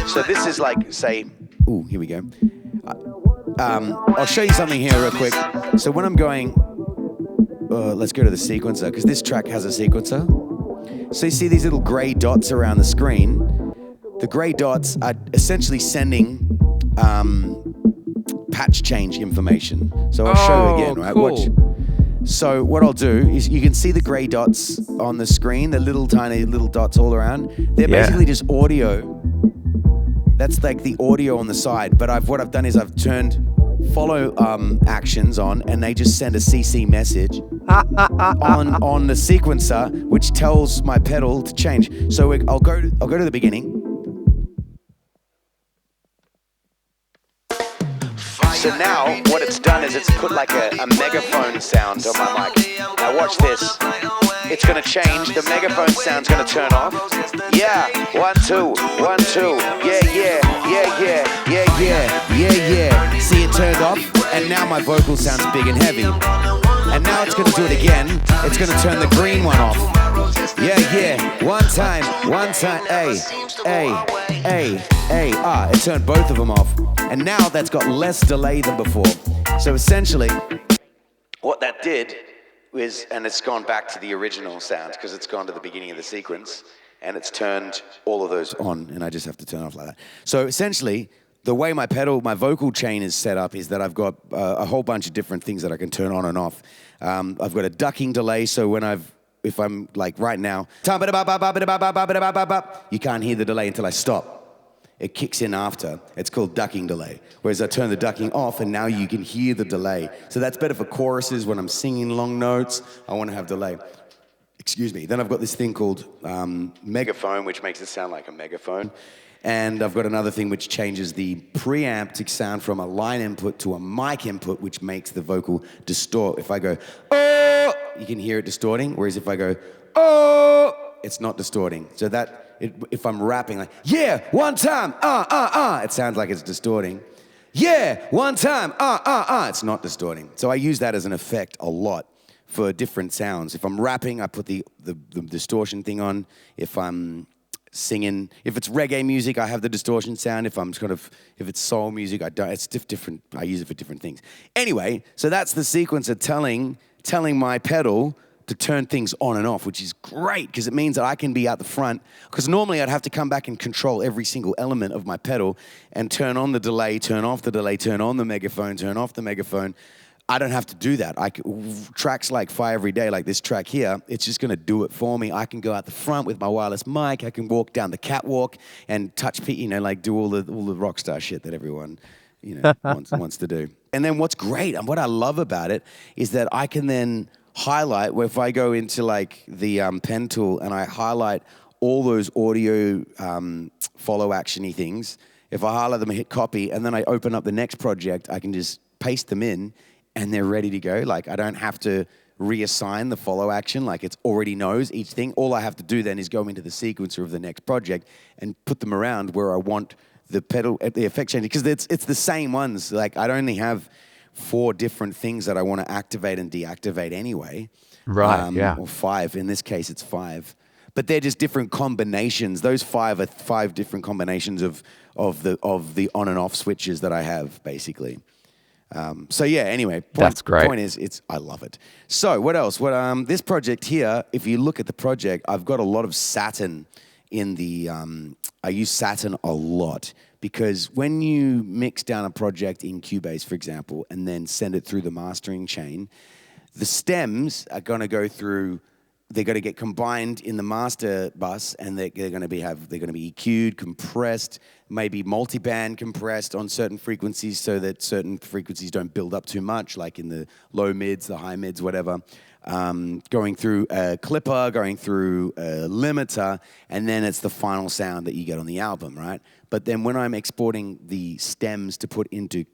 So this is like, say, ooh, here we go. I'll show you something here real quick. So when I'm going, let's go to the sequencer, because this track has a sequencer. So you see these little gray dots around the screen. The gray dots are essentially sending patch change information. So I'll show you again, right? Cool. Watch. So what I'll do is you can see the gray dots on the screen, the little tiny little dots all around. They're basically just audio. That's like the audio on the side. But what I've done is I've turned follow actions on, and they just send a CC message on the sequencer, which tells my pedal to change. So I'll go to the beginning. So now what it's done is it's put like a megaphone sound on my mic. Now watch this. It's gonna change. The megaphone sound's gonna turn off. Yeah, 1, 2, 1, 2. Yeah. See, it turned off, and now my vocal sounds big and heavy. And now it's gonna do it again. It's gonna turn the green one off. Yeah. One time. It turned both of them off. And now that's got less delay than before. So essentially, what that did was, and it's gone back to the original sound because it's gone to the beginning of the sequence, and it's turned all of those on, and I just have to turn off like that. So essentially, the way my vocal chain is set up is that I've got a whole bunch of different things that I can turn on and off. I've got a ducking delay, so if I'm like right now, you can't hear the delay until I stop. It kicks in after. It's called ducking delay. Whereas I turn the ducking off, and now you can hear the delay. So that's better for choruses when I'm singing long notes. I want to have delay. Excuse me. Then I've got this thing called megaphone, which makes it sound like a megaphone. And I've got another thing which changes the preamp to sound from a line input to a mic input, which makes the vocal distort. If I go, oh, you can hear it distorting. Whereas if I go, oh, it's not distorting. So if I'm rapping like, yeah, one time, it sounds like it's distorting. Yeah, one time, it's not distorting. So I use that as an effect a lot for different sounds. If I'm rapping, I put the distortion thing on. If I'm singing, if it's reggae music, I have the distortion sound. If it's soul music, I don't. It's different. I use it for different things. Anyway, so that's the sequencer telling my pedal to turn things on and off, which is great because it means that I can be out the front. Because normally I'd have to come back and control every single element of my pedal and turn on the delay, turn off the delay, turn on the megaphone, turn off the megaphone. I don't have to do that. Tracks like Fire Every Day, like this track here, it's just gonna do it for me. I can go out the front with my wireless mic. I can walk down the catwalk and touch, like do all the rock star shit that everyone, wants to do. And then what's great and what I love about it is that I can then highlight, where if I go into like the pen tool and I highlight all those audio follow actiony things, if I highlight them and hit copy and then I open up the next project, I can just paste them in and they're ready to go. Like I don't have to reassign the follow action, like it already knows each thing. All I have to do then is go into the sequencer of the next project and put them around where I want the pedal, the effect change, because it's the same ones. Like I'd only have 4 different things that I want to activate and deactivate anyway. Right, yeah. Or 5. In this case, it's 5. But they're just different combinations. Those 5 are 5 different combinations of the on and off switches that I have, basically. So yeah, anyway. That's great. Point is, I love it. So what else? This project here, if you look at the project, I've got a lot of Saturn in the, I use Saturn a lot. Because when you mix down a project in Cubase, for example, and then send it through the mastering chain, the stems are going to go through. They're going to get combined in the master bus, and they're going to be EQ'd, compressed, maybe multiband compressed on certain frequencies, so that certain frequencies don't build up too much, like in the low mids, the high mids, whatever. Going through a clipper, going through a limiter, and then it's the final sound that you get on the album, right? But then when I'm exporting the stems to put into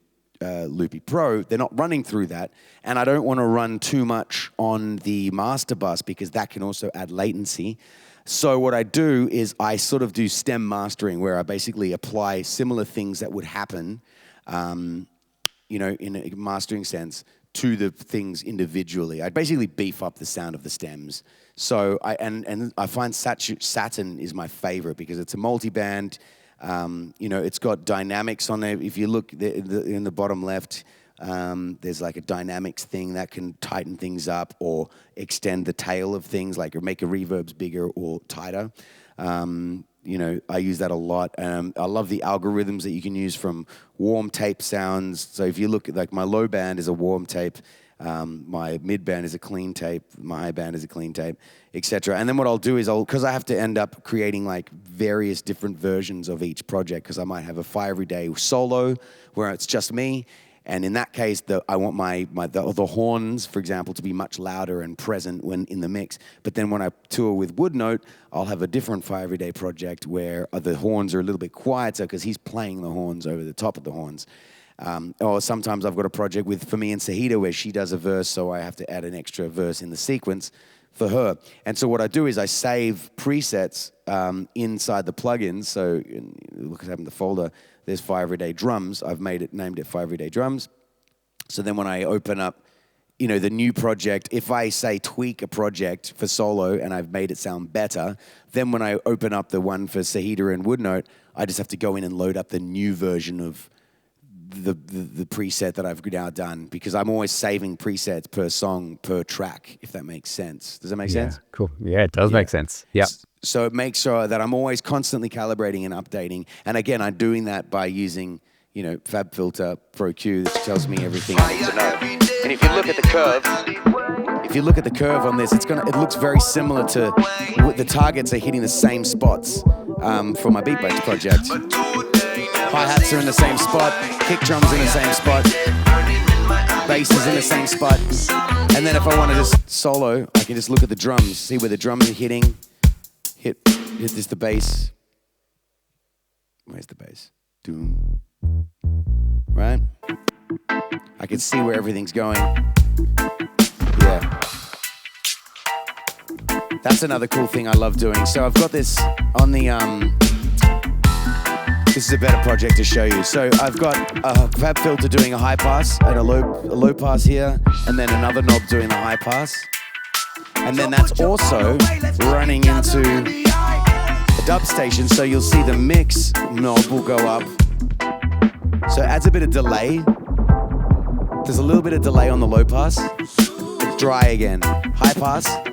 Loopy Pro, they're not running through that, and I don't want to run too much on the master bus because that can also add latency. So what I do is I sort of do stem mastering, where I basically apply similar things that would happen, in a mastering sense, to the things individually. I basically beef up the sound of the stems. So I find Saturn is my favorite because it's a multi-band. It's got dynamics on there. If you look in the bottom left, there's like a dynamics thing that can tighten things up or extend the tail of things, like make a reverbs bigger or tighter. I use that a lot. I love the algorithms that you can use from warm tape sounds. So if you look at, like, my low band is a warm tape, my mid band is a clean tape, my high band is a clean tape, etc. And then what I'll do is because I have to end up creating like various different versions of each project, because I might have a Fire Every Day solo where it's just me. And in that case, I want the horns, for example, to be much louder and present when in the mix. But then when I tour with Woodnote, I'll have a different Fire Every Day project where the horns are a little bit quieter because he's playing the horns over the top of the horns. Or sometimes I've got a project for me and Sahida where she does a verse, so I have to add an extra verse in the sequence for her. And so what I do is I save presets inside the plugins. So look at the folder. There's Fire Every Day Drums. I've named it Fire Every Day Drums. So then when I open up, the new project, if I say tweak a project for solo and I've made it sound better, then when I open up the one for Sahida and Woodnote, I just have to go in and load up the new version of the preset that I've now done, because I'm always saving presets per song, per track, if that makes sense. Does that make sense? Cool. Yeah, it does make sense. Yeah. So it makes sure that I'm always constantly calibrating and updating. And again, I'm doing that by using, FabFilter Pro Q, that tells me everything I need to know. And if you look at the curve, on this, it looks very similar to what the targets are hitting the same spots for my beatbox project. Hi-hats are in the same spot, kick drums in the same spot, bass is in the same spot. And then if I want to just solo, I can just look at the drums, see where the drums are hitting. Hit this, the bass. Where's the bass? Doom. Right? I can see where everything's going. Yeah. That's another cool thing I love doing. So I've got this on the this is a better project to show you. So I've got a Fab filter doing a high pass and a low pass here, and then another knob doing the high pass. And then that's also running into a dub station, so you'll see the mix knob will go up. So it adds a bit of delay. There's a little bit of delay on the low pass. It's dry again. High pass, a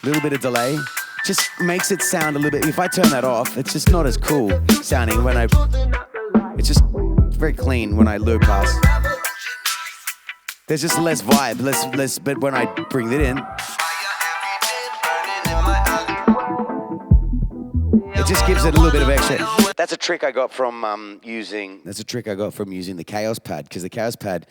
little bit of delay. Just makes it sound a little bit, if I turn that off, it's just not as cool sounding it's just very clean when I low pass. There's just less vibe, less, but when I bring it in, it just gives it a little bit of extra. That's a trick I got from using the Chaos Pad, because the Chaos Pad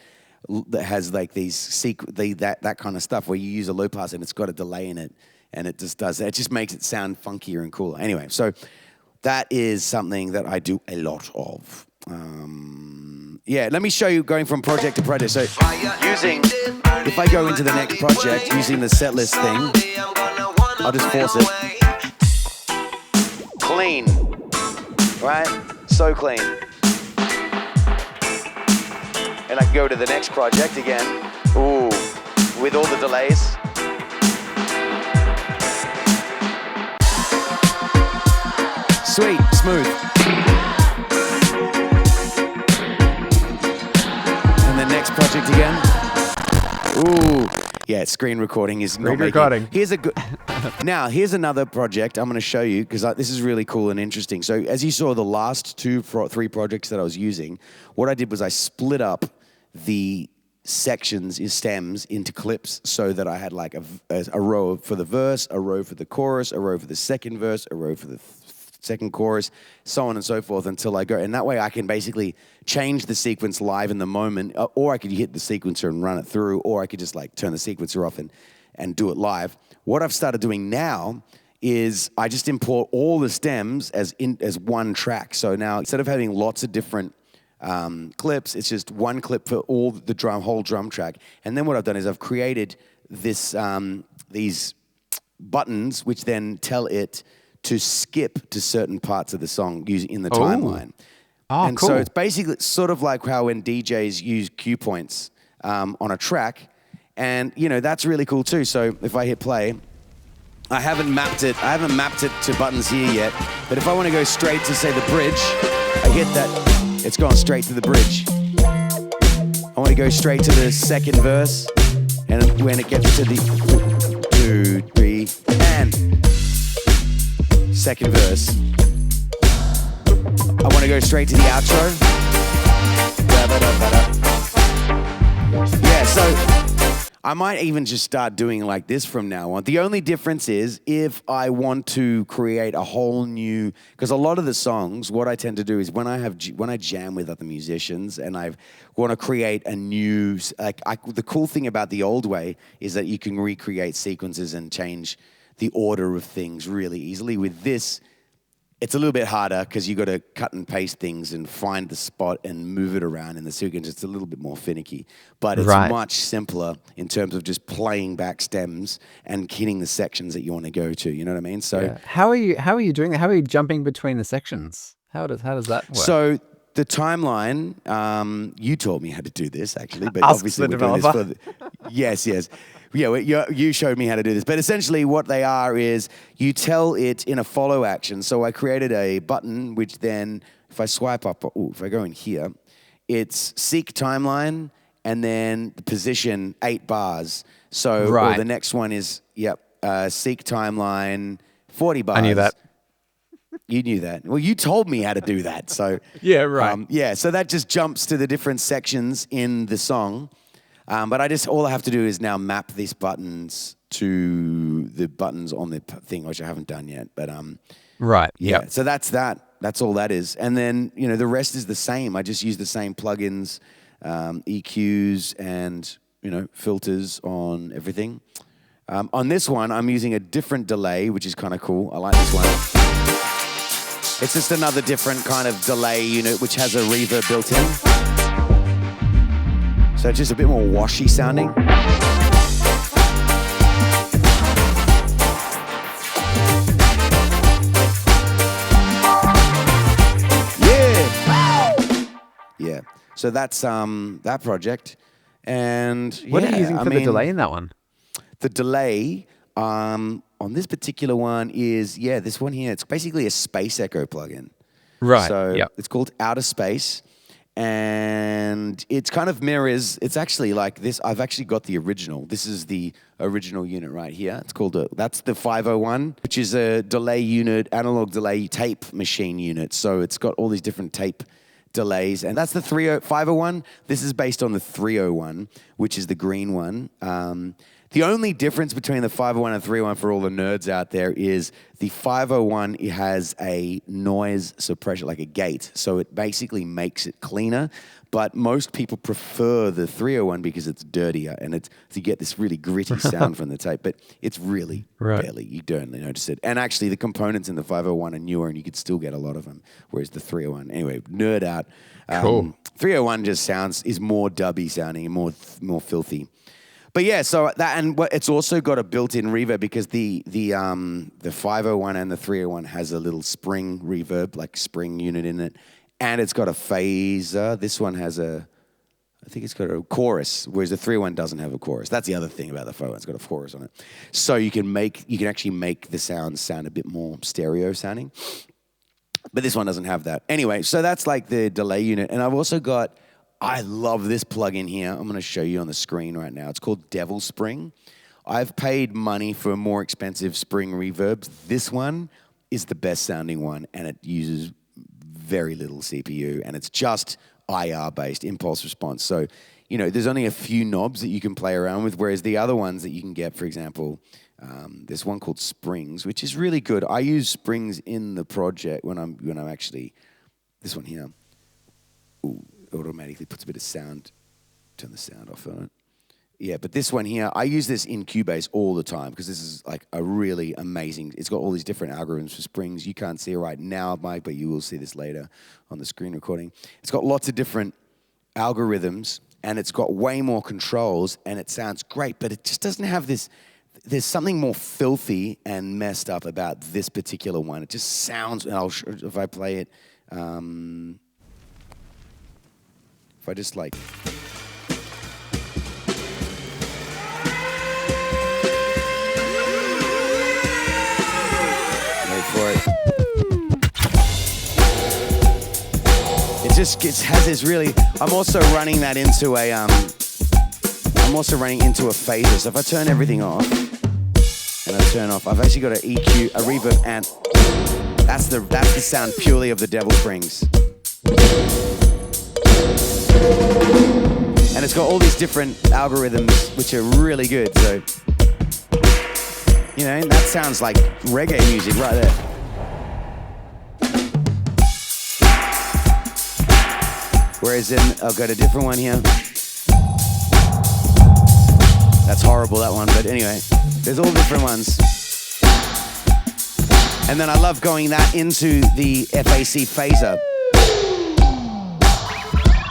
that has like that kind of stuff where you use a low pass and it's got a delay in it. And it just does that. It just makes it sound funkier and cooler. Anyway, so that is something that I do a lot of. Let me show you going from project to project. So if I go into the next project using the setlist thing, I'll just force it. Clean, right? So clean. And I can go to the next project again. Ooh, with all the delays. Sweet, smooth. And the next project again. Ooh, yeah, screen recording is not recording. Here's another project I'm going to show you, because this is really cool and interesting. So as you saw the last 3 projects that I was using, what I did was I split up the sections, stems, into clips, so that I had like a row for the verse, a row for the chorus, a row for the second verse, a row for the second chorus, so on and so forth until I go. And that way I can basically change the sequence live in the moment, or I could hit the sequencer and run it through, or I could just like turn the sequencer off and do it live. What I've started doing now is I just import all the stems as one track. So now instead of having lots of different clips, it's just one clip for all the whole drum track. And then what I've done is I've created these buttons which then tell it to skip to certain parts of the song in the timeline. Oh, and cool. so it's basically sort of like how when DJs use cue points on a track. And, that's really cool too. So if I hit play, I haven't mapped it to buttons here yet. But if I want to go straight to, say, the bridge, I hit that, it's gone straight to the bridge. I want to go straight to the second verse. And when it gets to the 2, 3, and second verse, I want to go straight to the outro. Yeah, so I might even just start doing like this from now on. The only difference is if I want to create a whole new, because a lot of the songs, what I tend to do is when I jam with other musicians and I want to create a new, the cool thing about the old way is that you can recreate sequences and change the order of things really easily. With this, it's a little bit harder because you got to cut and paste things and find the spot and move it around in the sequence. It's a little bit more finicky, but it's much simpler in terms of just playing back stems and hitting the sections that you want to go to. You know what I mean? So how are you doing that? How are you jumping between the sections? How does that work? So the timeline, you taught me how to do this actually, but Ask obviously the we're doing developer. this for yes. Yeah, you showed me how to do this. But essentially what they are is you tell it in a follow action. So I created a button, which then, if I swipe up, if I go in here, it's seek timeline and then the position 8 bars. So or the next one is, seek timeline 40 bars. I knew that. You knew that. Well, you told me how to do that. So Yeah, right. so that just jumps to the different sections in the song. But all I have to do is now map these buttons to the buttons on the thing, which I haven't done yet. But so that's that. That's all that is. And then, the rest is the same. I just use the same plugins, EQs and, filters on everything. On this one, I'm using a different delay, which is kind of cool. I like this one. It's just another different kind of delay unit, which has a reverb built in. So it's just a bit more washy sounding. Yeah. So that's that project. And what are you using for the delay in that one? The delay on this particular one is, this one here. It's basically a space echo plugin. Right. So it's called Outer Space. And it kind of mirrors, it's actually like this. I've actually got the original. This is the original unit right here. It's called, that's the 501, which is a delay unit, analog delay tape machine unit. So it's got all these different tape delays. And that's the 501. This is based on the 301, which is the green one. The only difference between the 501 and 301 for all the nerds out there is the 501 it has a noise suppression, like a gate. So it basically makes it cleaner. But most people prefer the 301 because it's dirtier and you get this really gritty sound from the tape. But it's really barely, you don't notice it. And actually the components in the 501 are newer and you could still get a lot of them, whereas the 301, anyway, nerd out. Cool. 301 just is more dubby sounding and more filthy. But yeah, so that, and it's also got a built-in reverb because the 501 and the 301 has a little spring reverb, like spring unit in it, and it's got a phaser. This one has I think it's got a chorus, whereas the 301 doesn't have a chorus. That's the other thing about the 501; it's got a chorus on it, so you can actually make the sound a bit more stereo sounding. But this one doesn't have that. Anyway, so that's like the delay unit, and I've also got. I love this plugin here. I'm going to show you on the screen right now. It's called Devil Spring. I've paid money for more expensive spring reverbs. This one is the best sounding one, and it uses very little CPU, and it's just IR based, impulse response. So, there's only a few knobs that you can play around with, whereas the other ones that you can get, for example, there's one called Springs, which is really good. I use Springs in the project when I'm actually, this one here. Ooh. Automatically puts a bit of sound, turn the sound off on it. Yeah, but this one here, I use this in Cubase all the time because this is like a really amazing, it's got all these different algorithms for springs. You can't see it right now, Mike, but you will see this later on the screen recording. It's got lots of different algorithms and it's got way more controls and it sounds great, but it just doesn't have this, there's something more filthy and messed up about this particular one. It just sounds, and if I play it, if I just like, just has this really. I'm also running that into a phaser. So if I turn everything off and I turn off, I've actually got an EQ, a reverb, and that's the sound purely of the Devil Springs. And it's got all these different algorithms which are really good. So that sounds like reggae music right there. Whereas then I'll go to a different one here. That's horrible, that one, but anyway, there's all different ones. And then I love going that into the FAC phaser.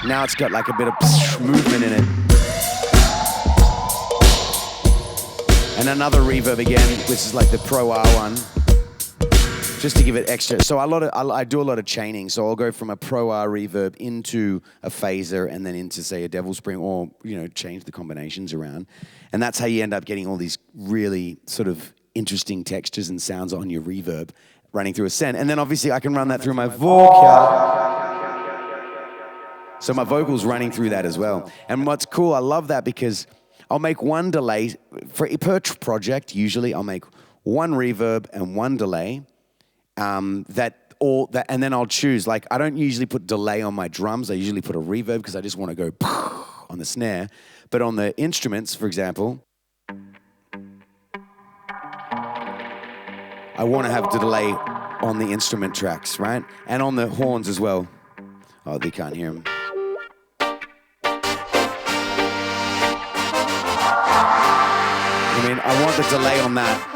Now it's got like a bit of movement in it. And another reverb again, which is like the Pro R one, just to give it extra. So I do a lot of chaining. So I'll go from a Pro R reverb into a phaser and then into, say, a Devil Spring, or change the combinations around. And that's how you end up getting all these really sort of interesting textures and sounds on your reverb running through a send. And then obviously I can run that through my vocal. So my vocals running through that as well. And what's cool, I love that because I'll make one delay per project. Usually I'll make one reverb and one delay. And then I'll choose. Like, I don't usually put delay on my drums. I usually put a reverb because I just want to go on the snare. But on the instruments, for example, I want to have the delay on the instrument tracks, right? And on the horns as well. Oh, they can't hear them. I want the delay on that.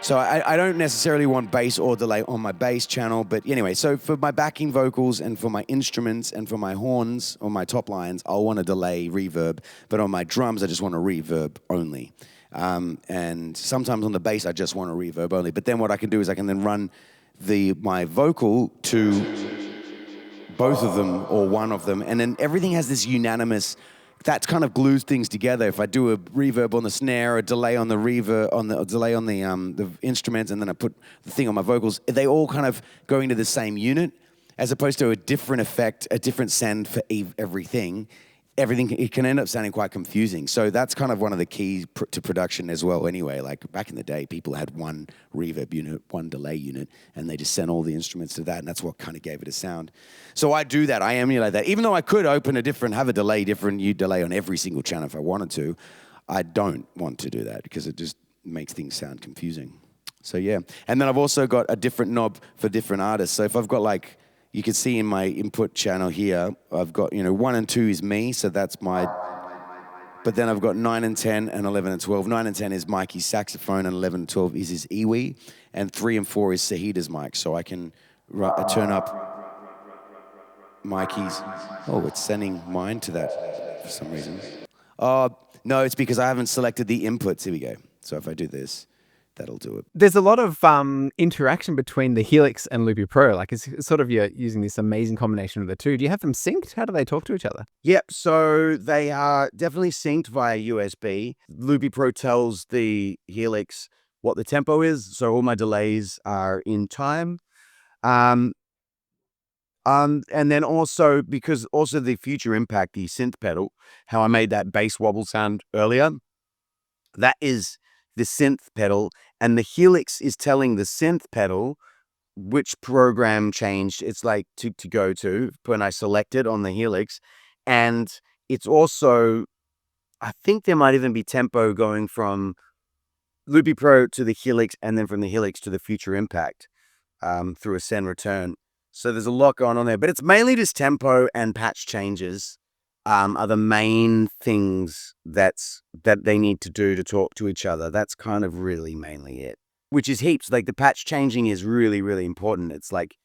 So I don't necessarily want bass or delay on my bass channel, but anyway, so for my backing vocals and for my instruments and for my horns or my top lines, I'll want a delay reverb, but on my drums, I just want a reverb only. And sometimes on the bass, I just want a reverb only. But then what I can do is I can then run my vocal to both of them or one of them, and then everything has this unanimous. That kind of glues things together. If I do a reverb on the snare, a delay on the a delay on the instruments, and then I put the thing on my vocals, they all kind of go into the same unit, as opposed to a different effect, a different send for everything. It can end up sounding quite confusing. So that's kind of one of the keys to production as well. Anyway, like back in the day, people had one reverb unit, one delay unit, and they just sent all the instruments to that, and that's what kind of gave it a sound. So I do that, I emulate that. Even though I could have a different delay on every single channel if I wanted to, I don't want to do that because it just makes things sound confusing. So yeah, and then I've also got a different knob for different artists. So if I've got like, you can see in my input channel here, I've got, 1 and 2 is me, so that's my, but then I've got 9 and 10 and 11 and 12. 9 and 10 is Mikey's saxophone, and 11 and 12 is his iwi, and 3 and 4 is Sahida's mic, so I can turn up Mikey's, it's sending mine to that for some reason. No, it's because I haven't selected the inputs. Here we go. So if I do this, that'll do it. There's a lot of interaction between the Helix and Loopy Pro. Like it's sort of you're using this amazing combination of the two. Do you have them synced? How do they talk to each other? Yep. So they are definitely synced via USB. Loopy Pro tells the Helix what the tempo is. So all my delays are in time. And then also, because also the Future Impact, the synth pedal, how I made that bass wobble sound earlier, that is the synth pedal, and the Helix is telling the synth pedal which program change it's like to go to when I select it on the Helix. And it's also, I think there might even be tempo going from Loopy Pro to the Helix and then from the Helix to the Future Impact through a send return. So there's a lot going on there, but it's mainly just tempo and patch changes are the main things that they need to do to talk to each other. That's kind of really mainly it, which is heaps. Like the patch changing is really, really important. It's like,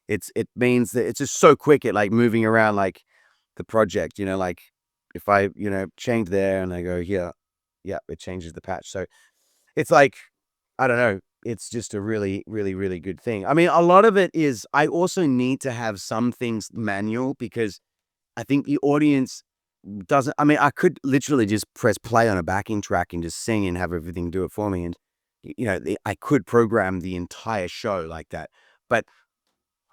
it means that it's just so quick at like moving around like the project, like if I, change there and I go here, yeah, it changes the patch. So it's like, I don't know. It's just a really, really, really good thing. I mean, a lot of it is, I also need to have some things manual because I think the audience doesn't, I mean, I could literally just press play on a backing track and just sing and have everything do it for me. And, I could program the entire show like that. But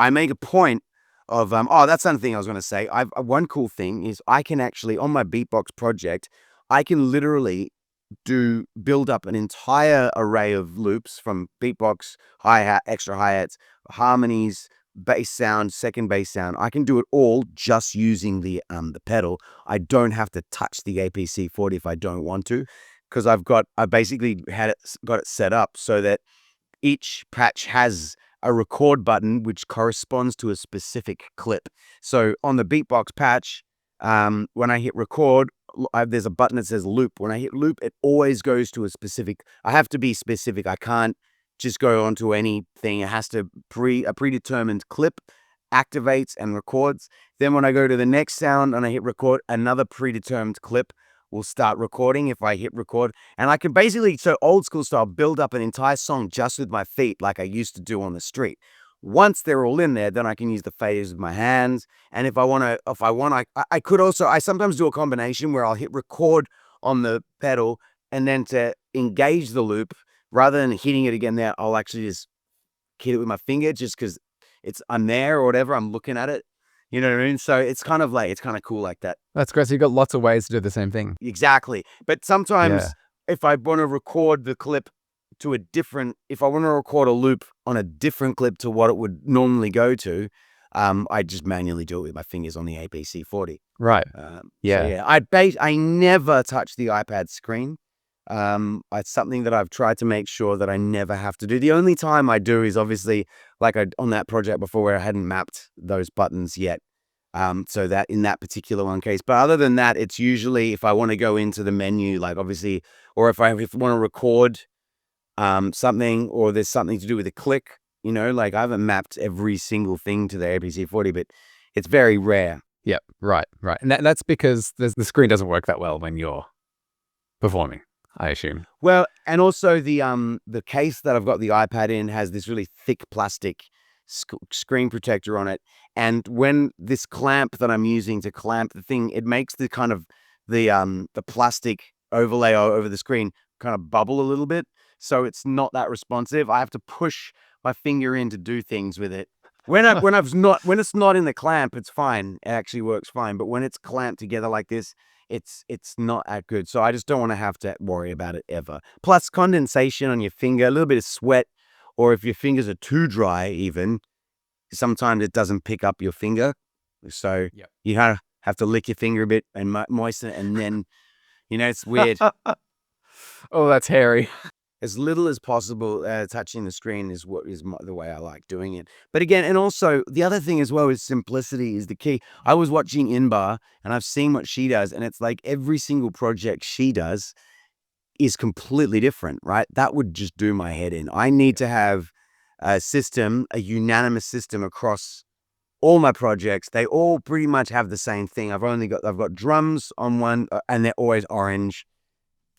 I make a point that's another thing I was going to say. One cool thing is I can actually, on my beatbox project, I can literally build up an entire array of loops from beatbox, hi-hat, extra hi-hats, harmonies, bass sound, second bass sound. I can do it all just using the pedal. I don't have to touch the APC40 if I don't want to, because I basically got it set up so that each patch has a record button which corresponds to a specific clip. So on the beatbox patch, when I hit record, there's a button that says loop. When I hit loop, it always goes to a specific. I have to be specific. I can't just go onto anything. It has to a predetermined clip activates and records. Then when I go to the next sound and I hit record, another predetermined clip will start recording if I hit record. And I can basically, so old school style, build up an entire song just with my feet like I used to do on the street. Once they're all in there, then I can use the faders with my hands. And if I want, I sometimes do a combination where I'll hit record on the pedal, and then to engage the loop, rather than hitting it again there, I'll actually just hit it with my finger just because I'm there or whatever, I'm looking at it. You know what I mean? So it's kind of cool like that. That's great. So you've got lots of ways to do the same thing. Exactly. But sometimes if I want to record the clip to if I want to record a loop on a different clip to what it would normally go to, I just manually do it with my fingers on the APC40. Right. I never touch the iPad screen. It's something that I've tried to make sure that I never have to do. The only time I do is obviously on that project before where I hadn't mapped those buttons yet. So that in that particular one case, but other than that, it's usually if I want to go into the menu, obviously, or if I want to record something, or there's something to do with a click, I haven't mapped every single thing to the APC40, but it's very rare. Yep. Right. And that's because the screen doesn't work that well when you're performing, I assume. Well, and also the case that I've got the iPad in has this really thick plastic screen protector on it, and when this clamp that I'm using to clamp the thing, it makes the kind of the plastic overlay over the screen kind of bubble a little bit, so it's not that responsive. I have to push my finger in to do things with it. When it's not in the clamp, it's fine. It actually works fine. But when it's clamped together like this, it's not that good. So I just don't want to have to worry about it ever. Plus condensation on your finger, a little bit of sweat, or if your fingers are too dry, even sometimes it doesn't pick up your finger. So you have to lick your finger a bit and moisten it, and then it's weird. Oh, that's hairy. As little as possible, touching the screen is the way I like doing it. But again, and also the other thing as well is simplicity is the key. I was watching Inbar and I've seen what she does, and it's like every single project she does is completely different, right? That would just do my head in. I need to have a unanimous system across all my projects. They all pretty much have the same thing. I've got drums on one, and they're always orange.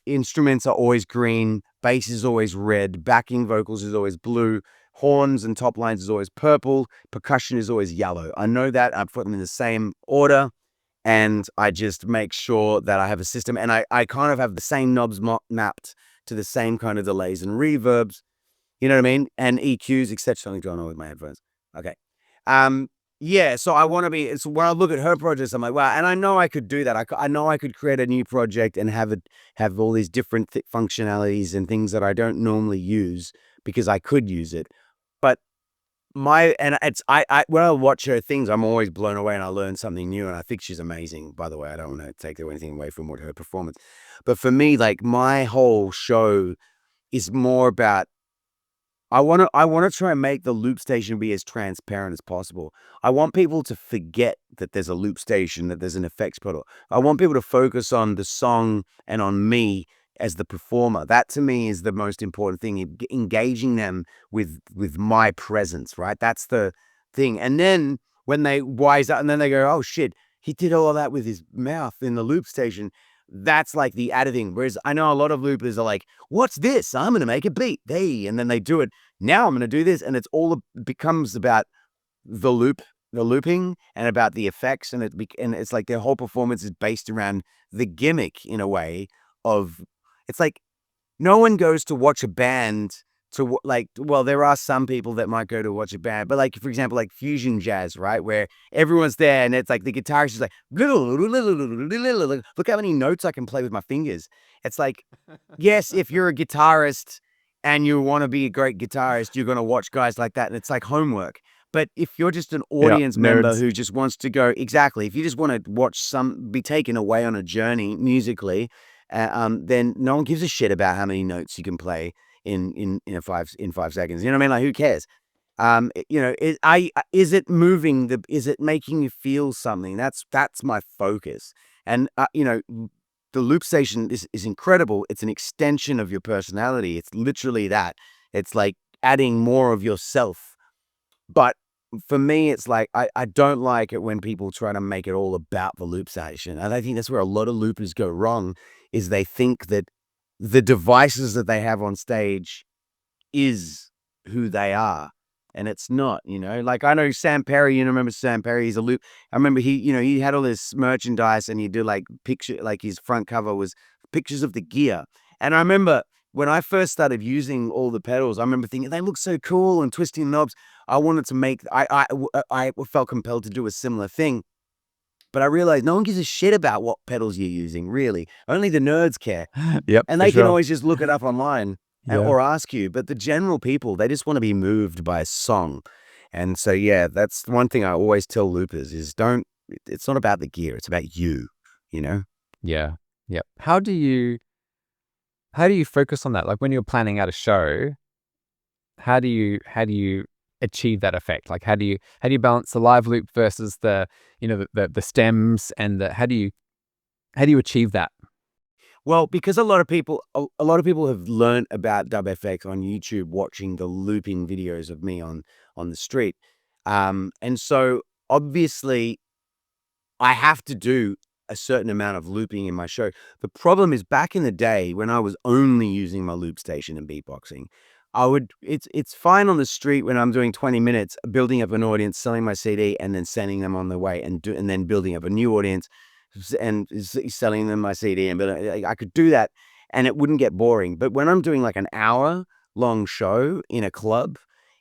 Instruments are always green, bass is always red, backing vocals is always blue, horns and top lines is always purple, percussion is always yellow. I know that. I put them in the same order, and I just make sure that I have a system, and I kind of have the same knobs mapped to the same kind of delays and reverbs, you know what I mean? And EQs, etc. Only going on with my headphones. Okay. Yeah, so I want to be, so when I look at her projects, I'm like, wow, and I know I could do that. I know I could create a new project and have all these different functionalities and things that I don't normally use because I could use it. But when I watch her things, I'm always blown away and I learn something new, and I think she's amazing, by the way. I don't want to take anything away from her performance. But for me, my whole show is more about, I want to try and make the loop station be as transparent as possible. I want people to forget that there's a loop station, that there's an effects pedal. I want people to focus on the song and on me as the performer. That to me is the most important thing, engaging them with my presence, right? That's the thing. And then when they wise up and then they go, oh shit, he did all of that with his mouth in the loop station. That's like the added thing. Whereas I know a lot of loopers are like, what's this? I'm going to make a beat. And then they do it. Now I'm going to do this. And becomes about the looping and about the effects. And it's like their whole performance is based around the gimmick in a way of, it's like no one goes to watch a band well, there are some people that might go to watch a band, but like, for example, like fusion jazz, right? Where everyone's there and it's like the guitarist is like, look how many notes I can play with my fingers. It's like, yes, if you're a guitarist and you want to be a great guitarist, you're going to watch guys like that. And it's like homework. But if you're just an audience member nerds. who just wants to go, exactly, if you just want to watch be taken away on a journey musically, then no one gives a shit about how many notes you can play in 5 seconds. You know what I mean? Like, who cares? Is it moving? Is it making you feel something? That's my focus. And the loop station is incredible. It's an extension of your personality. It's literally that. It's like adding more of yourself. But for me, it's like, I don't like it when people try to make it all about the loop station. And I think that's where a lot of loopers go wrong, is they think that the devices that they have on stage is who they are. And it's not, like, I know Sam Perry, remember Sam Perry, he's a loop. I remember he had all this merchandise and he'd do like like his front cover was pictures of the gear. And I remember when I first started using all the pedals, I remember thinking they look so cool and twisting knobs. I wanted to make, I felt compelled to do a similar thing. But I realized no one gives a shit about what pedals you're using, really. Only the nerds care. Yep. And they can always just look it up online or ask you. But the general people, they just want to be moved by a song. And so, yeah, that's one thing I always tell loopers is it's not about the gear. It's about you, Yeah. Yep. How do you focus on that? Like when you're planning out a show, how do you achieve that effect? Like how do you balance the live loop versus the stems and how do you achieve that? Well, because a lot of people have learned about dub FX on YouTube, watching the looping videos of me on the street. And so obviously I have to do a certain amount of looping in my show. The problem is, back in the day when I was only using my loop station and beatboxing, it's fine on the street when I'm doing 20 minutes, building up an audience, selling my CD, and then sending them on their way, and then building up a new audience and selling them my CD. And I could do that and it wouldn't get boring. But when I'm doing like an hour long show in a club,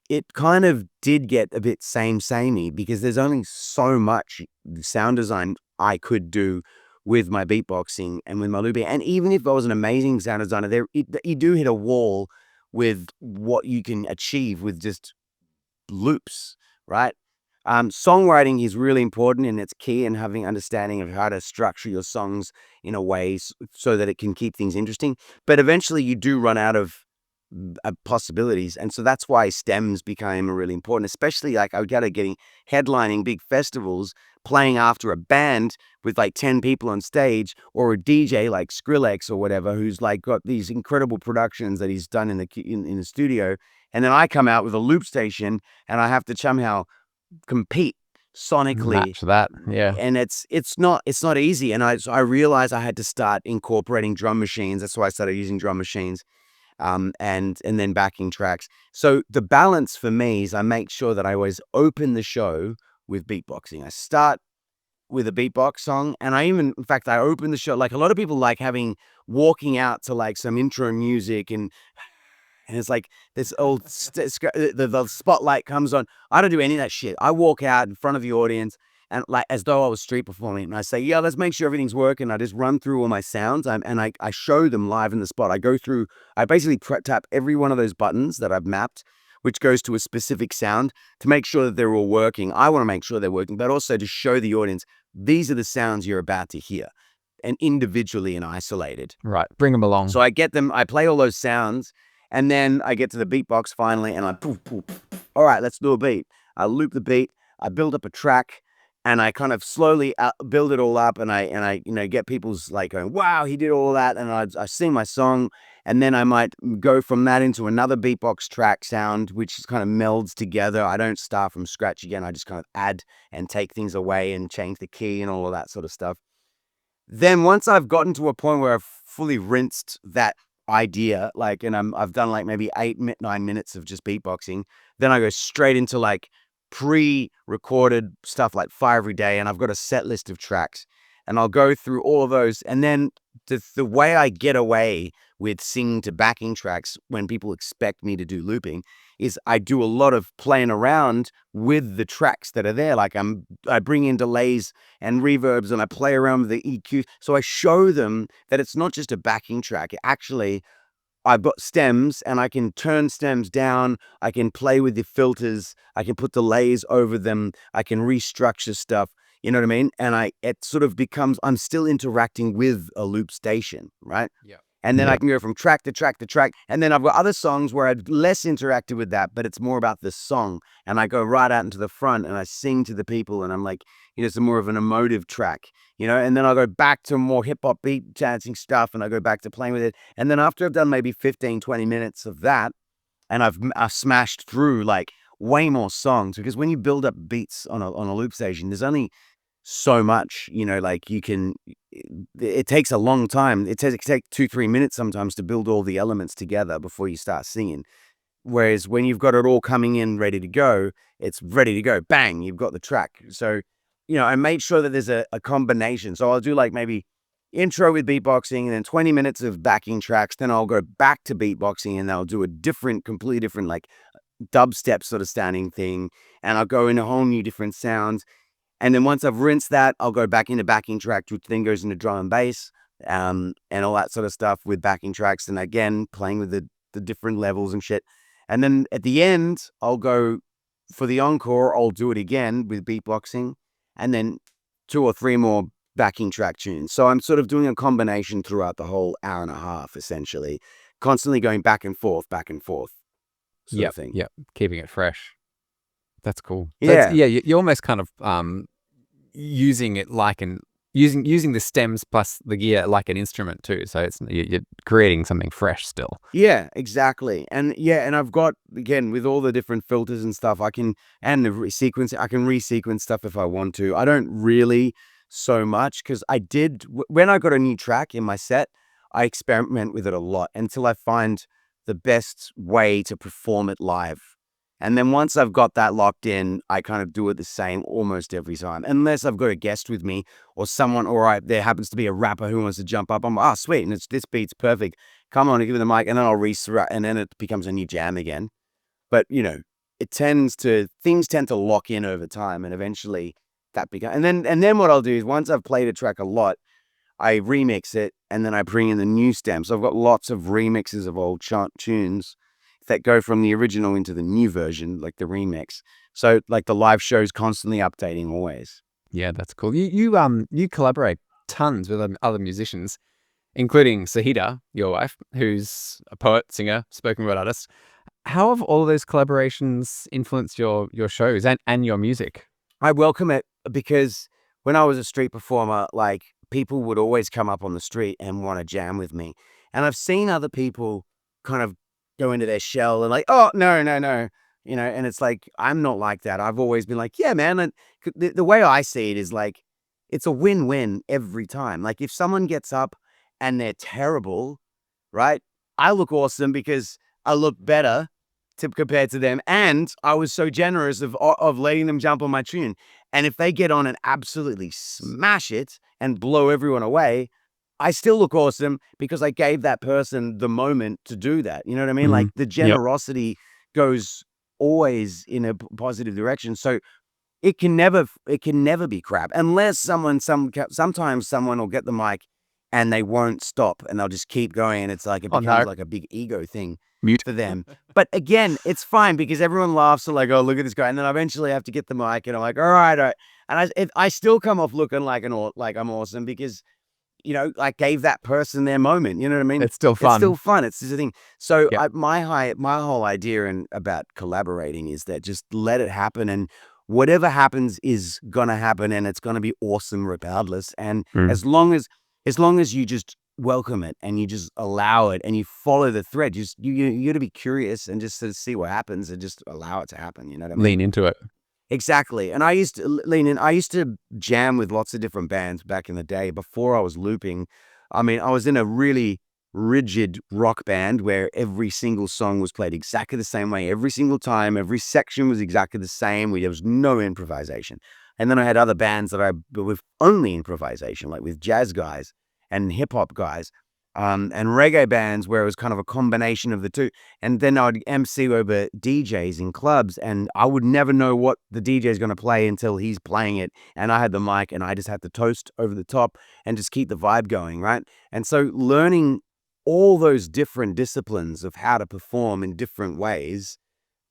it kind of did get a bit samey, because there's only so much sound design I could do with my beatboxing and with my looping. And even if I was an amazing sound designer, you do hit a wall with what you can achieve with just loops, right? Songwriting is really important, and it's key in having understanding of how to structure your songs in a way so that it can keep things interesting. But eventually you do run out of possibilities. And so that's why stems became really important, especially like I got getting headlining big festivals, playing after a band with like 10 people on stage, or a DJ like Skrillex or whatever, who's like got these incredible productions that he's done in the studio. And then I come out with a loop station and I have to somehow compete sonically. Match that. Yeah. And it's not easy. And I realized I had to start incorporating drum machines. That's why I started using drum machines. And then backing tracks. So the balance for me is I make sure that I always open the show with beatboxing. I start with a beatbox song, and in fact, I open the show. Like a lot of people like walking out to like some intro music, and it's like this old the spotlight comes on. I don't do any of that shit. I walk out in front of the audience and like as though I was street performing, and I say, yeah, let's make sure everything's working. I just run through all my sounds, and I show them live in the spot. I basically tap every one of those buttons that I've mapped, which goes to a specific sound, to make sure that they're all working. I want to make sure they're working, but also to show the audience, these are the sounds you're about to hear, and individually and isolated. Right. Bring them along. So I get them, I play all those sounds, and then I get to the beatbox finally, and I poof, poof. All right, let's do a beat. I loop the beat, I build up a track, and I kind of slowly build it all up, and I get people's like going, wow, he did all that, and I sing my song, and then I might go from that into another beatbox track sound, which kind of melds together. I don't start from scratch again. I just kind of add and take things away and change the key and all of that sort of stuff. Then once I've gotten to a point where I've fully rinsed that idea, like, and I've done like maybe 8-9 minutes of just beatboxing, then I go straight into like pre-recorded stuff like Fire Every Day, and I've got a set list of tracks, and I'll go through all of those, and then the way I get away with singing to backing tracks when people expect me to do looping is I do a lot of playing around with the tracks that are there. Like I bring in delays and reverbs and I play around with the EQ. So I show them that it's not just a backing track. Actually, I've got stems and I can turn stems down. I can play with the filters. I can put delays over them. I can restructure stuff. You know what I mean? And it sort of becomes, I'm still interacting with a loop station, right? Yeah. And then I can go from track to track to track. And then I've got other songs where I've less interacted with that, but it's more about the song. And I go right out into the front and I sing to the people. And I'm like, it's more of an emotive track, and then I'll go back to more hip hop beat dancing stuff and I go back to playing with it. And then after I've done maybe 15, 20 minutes of that, and I've smashed through like way more songs, because when you build up beats on a loop station, there's only so much, like it takes a long time. It takes 2-3 minutes sometimes to build all the elements together before you start singing. Whereas when you've got it all coming in ready to go, it's ready to go. Bang, you've got the track. So, I made sure that there's a combination. So I'll do like maybe intro with beatboxing and then 20 minutes of backing tracks. Then I'll go back to beatboxing and I'll do a completely different, like dubstep sort of sounding thing. And I'll go in a whole new different sounds. And then once I've rinsed that, I'll go back into backing track, which then goes into drum and bass, and all that sort of stuff with backing tracks. And again, playing with the different levels and shit. And then at the end, I'll go for the encore. I'll do it again with beatboxing, and then 2 or 3 more backing track tunes. So I'm sort of doing a combination throughout the whole hour and a half, essentially, constantly going back and forth, sort of thing. Yeah, keeping it fresh. That's cool. Yeah. You're almost kind of using it like using the stems plus the gear like an instrument too. So you're creating something fresh still. Yeah, exactly. And I've got, again, with all the different filters and stuff, I can resequence stuff if I want to. I don't really so much, because when I got a new track in my set, I experiment with it a lot until I find the best way to perform it live. And then once I've got that locked in, I kind of do it the same almost every time, unless I've got a guest with me or someone, there happens to be a rapper who wants to jump up. I'm like, sweet, and this beat's perfect. Come on, give me the mic, and then and then it becomes a new jam again. But things tend to lock in over time, and eventually that becomes. And then what I'll do is, once I've played a track a lot, I remix it, and then I bring in the new stems. So I've got lots of remixes of old tunes that go from the original into the new version, like the remix. So like the live show's constantly updating always. Yeah, that's cool. You collaborate tons with other musicians, including Sahida, your wife, who's a poet, singer, spoken word artist. How have all of those collaborations influenced your shows and your music? I welcome it, because when I was a street performer, like, people would always come up on the street and want to jam with me. And I've seen other people kind of go into their shell and like, oh, no. And it's like, I'm not like that. I've always been like, yeah, man. And the way I see it is like, it's a win-win every time. Like, if someone gets up and they're terrible, right? I look awesome because I look better compared to them. And I was so generous of letting them jump on my tune. And if they get on and absolutely smash it and blow everyone away, I still look awesome because I gave that person the moment to do that. You know what I mean? Mm-hmm. Like, the generosity goes always in a positive direction. So it can never be crap, unless sometimes someone will get the mic and they won't stop and they'll just keep going. And it's like, it becomes like a big ego thing for them. But again, it's fine because everyone laughs. So like, oh, look at this guy. And then eventually I have to get the mic and I'm like, all right. And I still come off looking like I'm awesome because, I gave that person their moment. You know what I mean? It's still fun. It's still fun. It's just a thing. So my whole idea about collaborating is that just let it happen, and whatever happens is gonna happen, and it's gonna be awesome regardless. And as long as you just welcome it and you just allow it and you follow the thread, you got to be curious and just sort of see what happens and just allow it to happen. You know what I mean? Lean into it. Exactly. And I used to lean in. I used to jam with lots of different bands back in the day before I was looping. I mean, I was in a really rigid rock band where every single song was played exactly the same way every single time. Every section was exactly the same. There was no improvisation. And then I had other bands that with only improvisation, like with jazz guys. and hip hop guys, and reggae bands where it was kind of a combination of the two. And then I'd MC over DJs in clubs, and I would never know what the DJ is going to play until he's playing it. And I had the mic, and I just had to toast over the top and just keep the vibe going, right? And so learning all those different disciplines of how to perform in different ways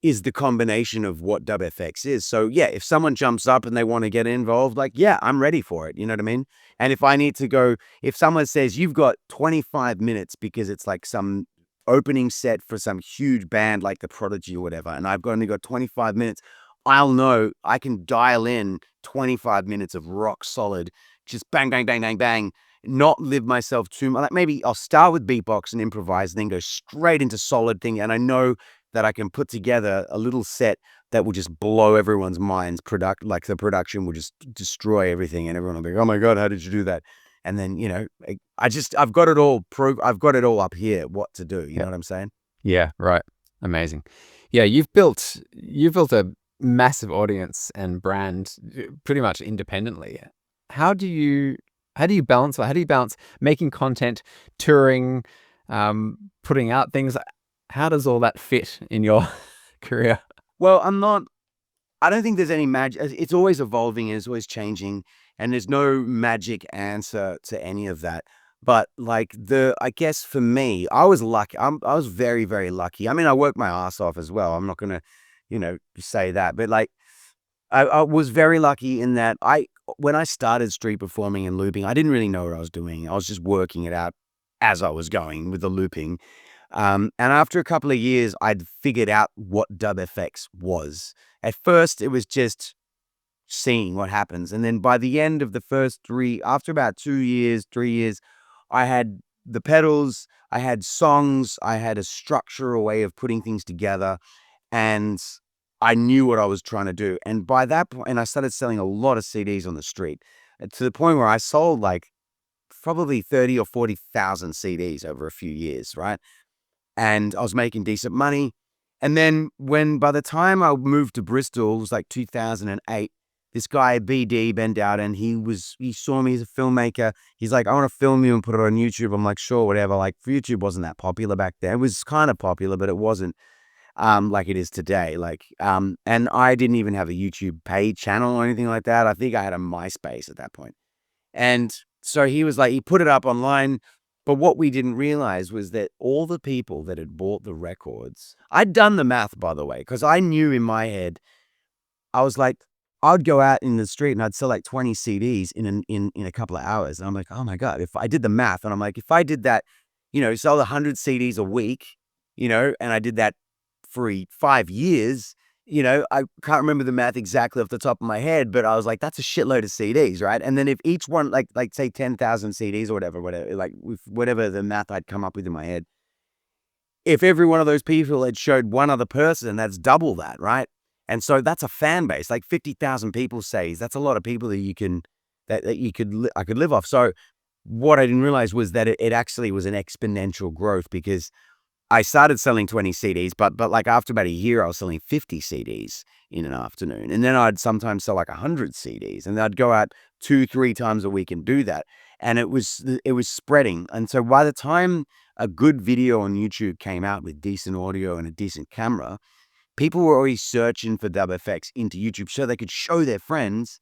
is the combination of what DubFX is. So yeah, if someone jumps up and they want to get involved, like, yeah, I'm ready for it. You know what I mean? And if I need to go, if someone says you've got 25 minutes because it's like some opening set for some huge band like the Prodigy or whatever, and I've only got 25 minutes, I'll know I can dial in 25 minutes of rock solid, just bang, bang, bang, bang, bang, not live myself too much. Like maybe I'll start with beatbox and improvise, and then go straight into solid thing. And I know that I can put together a little set that will just blow everyone's minds. Like the production will just destroy everything, and everyone will be like, "Oh my God, how did you do that?" And then, I've got it all I've got it all up here, what to do. You know what I'm saying? Yeah, right. Amazing. Yeah, you've built a massive audience and brand pretty much independently. How do you balance that? How do you balance making content, touring, putting out things? How does all that fit in your career? Well, I don't think there's any magic. It's always evolving and it's always changing, and there's no magic answer to any of that. But like I guess for me, I was lucky. I was very, very lucky. I mean, I worked my ass off as well. I'm not gonna, say that, but like I was very lucky in that when I started street performing and looping, I didn't really know what I was doing. I was just working it out as I was going with the looping. And after a couple of years, I'd figured out what DubFX was. At first, it was just seeing what happens. And then by the end of the first after about 2 years, 3 years, I had the pedals, I had songs, I had a structural way of putting things together, and I knew what I was trying to do. And by that point, and I started selling a lot of CDs on the street, to the point where I sold like probably 30 or 40,000 CDs over a few years, right? And I was making decent money. And then by the time I moved to Bristol, it was like 2008, this guy, BD, Ben Dowden, he saw me as a filmmaker. He's like, I want to film you and put it on YouTube. I'm like, sure, whatever. Like YouTube wasn't that popular back then. It was kind of popular, but it wasn't like it is today. And I didn't even have a YouTube paid channel or anything like that. I think I had a MySpace at that point. And so he was like, he put it up online. But what we didn't realize was that all the people that had bought the records, I'd done the math, by the way, because I knew in my head, I was like, I'd go out in the street and I'd sell like 20 CDs in a couple of hours. And I'm like, oh my God, if I did the math, and I'm like, if I did that, sell 100 CDs a week, and I did that for 5 years, I can't remember the math exactly off the top of my head, but I was like, that's a shitload of CDs, right? And then if each one, like say 10,000 CDs or whatever, like whatever the math I'd come up with in my head, if every one of those people had showed one other person, that's double that, right? And so that's a fan base, like 50,000 people says, that's a lot of people that I could live off. So what I didn't realize was that it actually was an exponential growth, because I started selling 20 CDs, but like after about a year, I was selling 50 CDs in an afternoon. And then I'd sometimes sell like 100 CDs, and I'd go out 2-3 times a week and do that. And it was spreading. And so by the time a good video on YouTube came out with decent audio and a decent camera, people were already searching for DubFX into YouTube so they could show their friends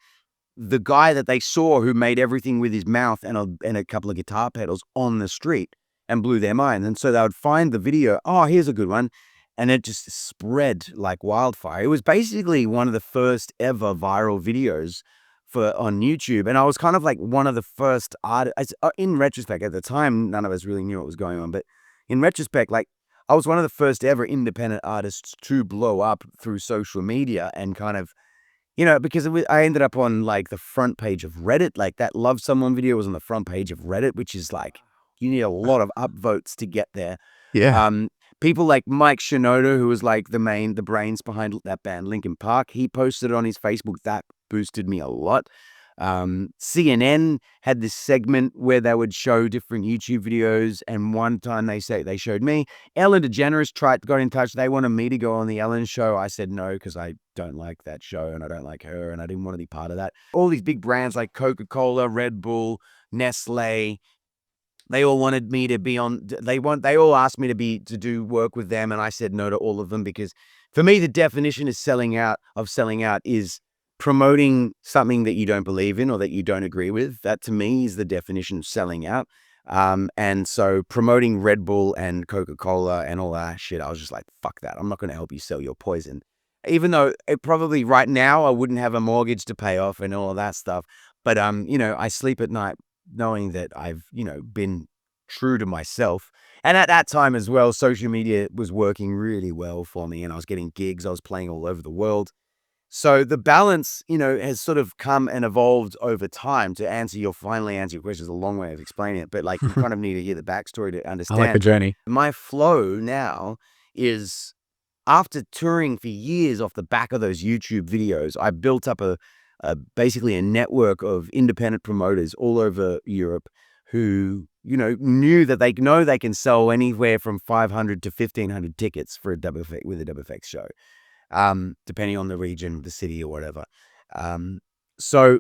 the guy that they saw who made everything with his mouth and a couple of guitar pedals on the street, and blew their mind. And so they would find the video, oh, here's a good one. And it just spread like wildfire. It was basically one of the first ever viral videos on YouTube. And I was kind of like one of the first artists. In retrospect, at the time, none of us really knew what was going on. But in retrospect, like I was one of the first ever independent artists to blow up through social media, and kind of, because I ended up on like the front page of Reddit. Like that Love Someone video was on the front page of Reddit, which is like, you need a lot of upvotes to get there. Yeah. People like Mike Shinoda, who was like the brains behind that band Linkin Park, he posted it on his Facebook. That boosted me a lot. CNN had this segment where they would show different YouTube videos, and one time they showed me. Ellen DeGeneres got in touch. They wanted me to go on the Ellen show. I said no, because I don't like that show and I don't like her, and I didn't want to be part of that. All these big brands like Coca-Cola, Red Bull, Nestle, They all wanted me to be on. They all asked me to do work with them, and I said no to all of them because for me the definition is selling out is promoting something that you don't believe in or that you don't agree with. That to me is the definition of selling out. And so promoting Red Bull and Coca-Cola and all that shit, I was just like, fuck that. I'm not going to help you sell your poison. Even though it probably right now I wouldn't have a mortgage to pay off and all of that stuff. But, I sleep at night knowing that I've, been true to myself. And at that time as well, social media was working really well for me and I was getting gigs. I was playing all over the world. So the balance, has sort of come and evolved over time. To finally answer your question, is a long way of explaining it, but like you kind of need to hear the backstory to I understand. like the journey. My flow now is after touring for years off the back of those YouTube videos, I built up basically a network of independent promoters all over Europe who, knew that they know they can sell anywhere from 500 to 1,500 tickets for a dub effect with a dub effects show. Depending on the region, the city or whatever. So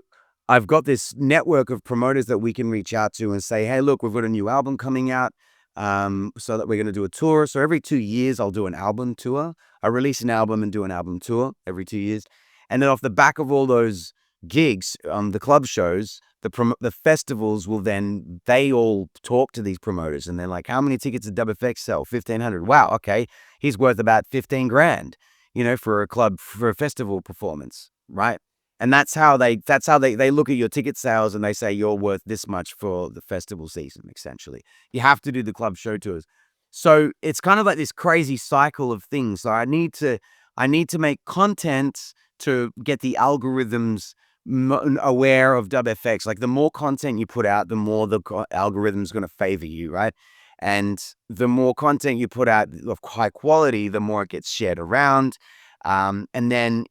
I've got this network of promoters that we can reach out to and say, hey, look, we've got a new album coming out. So that we're going to do a tour. So every 2 years, I'll do an album tour. I release an album and do an album tour every 2 years. And then off the back of all those gigs, the club shows, the festivals will then, they all talk to these promoters and they're like, how many tickets did Dub FX sell? 1,500. Wow. Okay. He's worth about 15 grand. For a festival performance, right? And that's how they look at your ticket sales and they say you're worth this much for the festival season, essentially. You have to do the club show tours. So it's kind of like this crazy cycle of things. So I need to make content to get the algorithms aware of DubFX. Like the more content you put out, the more the algorithm's going to favor you, right? And the more content you put out of high quality, the more it gets shared around. And then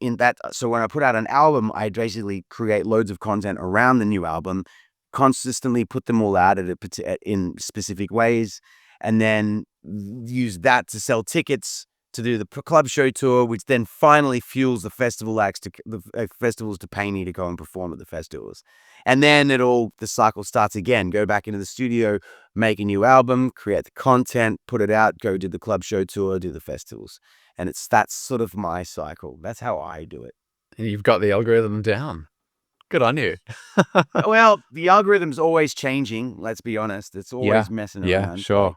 so when I put out an album, I basically create loads of content around the new album, consistently put them all out in specific ways, and then use that to sell tickets to do the club show tour, which then finally fuels the festival acts festivals to pay me to go and perform at the festivals. And then the cycle starts again. Go back into the studio, make a new album, create the content, put it out, go do the club show tour, do the festivals. And that's sort of my cycle. That's how I do it. And you've got the algorithm down. Good on you. Well, the algorithm's always changing. Let's be honest. It's always messing around. Yeah, sure.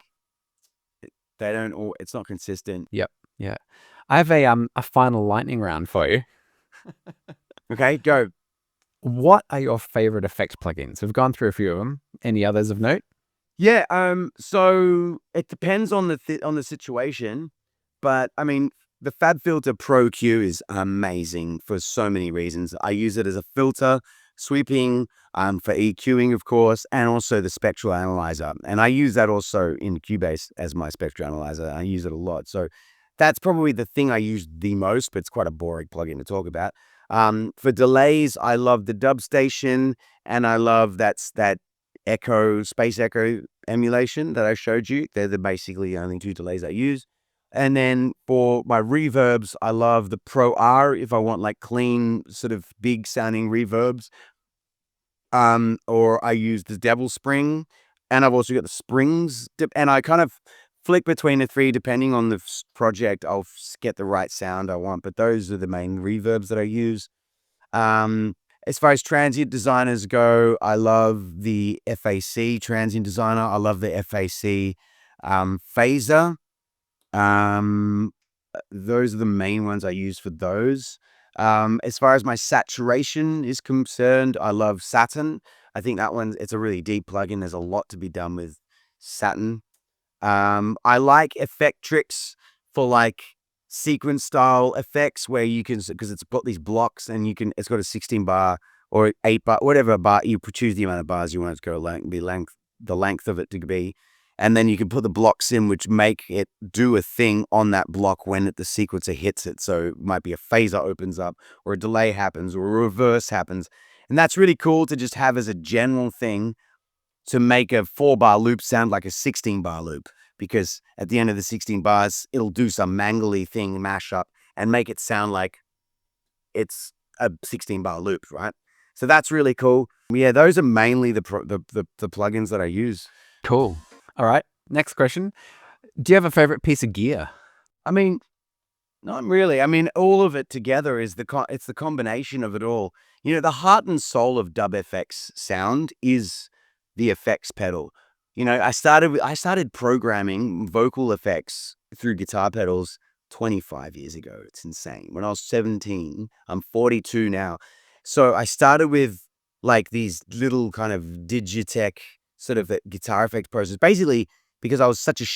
It's not consistent. Yep. Yeah. I have a final lightning round for you. Okay, go. What are your favorite effects plugins? We've gone through a few of them. Any others of note? Yeah. So it depends on the situation, but I mean, the FabFilter Pro Q is amazing for so many reasons. I use it as a filter, sweeping, for EQing, of course, and also the Spectral Analyzer. And I use that also in Cubase as my Spectral Analyzer. I use it a lot. So that's probably the thing I use the most, but it's quite a boring plugin to talk about. For delays, I love the Dub Station, and I love that Space Echo emulation that I showed you. They're basically only two delays I use. And then for my reverbs, I love the Pro R if I want like clean, sort of big sounding reverbs. Or I use the Devil Spring, and I've also got the Springs, and I kind of flick between the three depending on the project. I'll get the right sound I want, but those are the main reverbs that I use. As far as transient designers go, I love the FAC Transient Designer. I love the FAC Phaser. Those are the main ones I use for those. As far as my saturation is concerned, I love Saturn. I think that it's a really deep plugin. There's a lot to be done with Saturn. I like Effectrix for like sequence style effects where you can, because it's got these blocks and it's got a 16 bar or 8 bar, whatever bar, you choose the amount of bars you want it to go the length of it to be. And then you can put the blocks in, which make it do a thing on that block when the sequencer hits it. So it might be a phaser opens up, or a delay happens, or a reverse happens. And that's really cool to just have as a general thing to make a 4-bar loop sound like a 16-bar loop. Because at the end of the 16 bars, it'll do some mangly thing, mashup, and make it sound like it's a 16-bar loop, right? So that's really cool. Yeah, those are mainly the plugins that I use. Cool. All right. Next question. Do you have a favorite piece of gear? I mean, not really. I mean, all of it together is it's the combination of it all. You know, the heart and soul of dub FX sound is the effects pedal. You know, I started programming vocal effects through guitar pedals 25 years ago. It's insane. When I was 17, I'm 42 now. So I started with like these little kind of Digitech sort of guitar effects process. Basically, because I was such a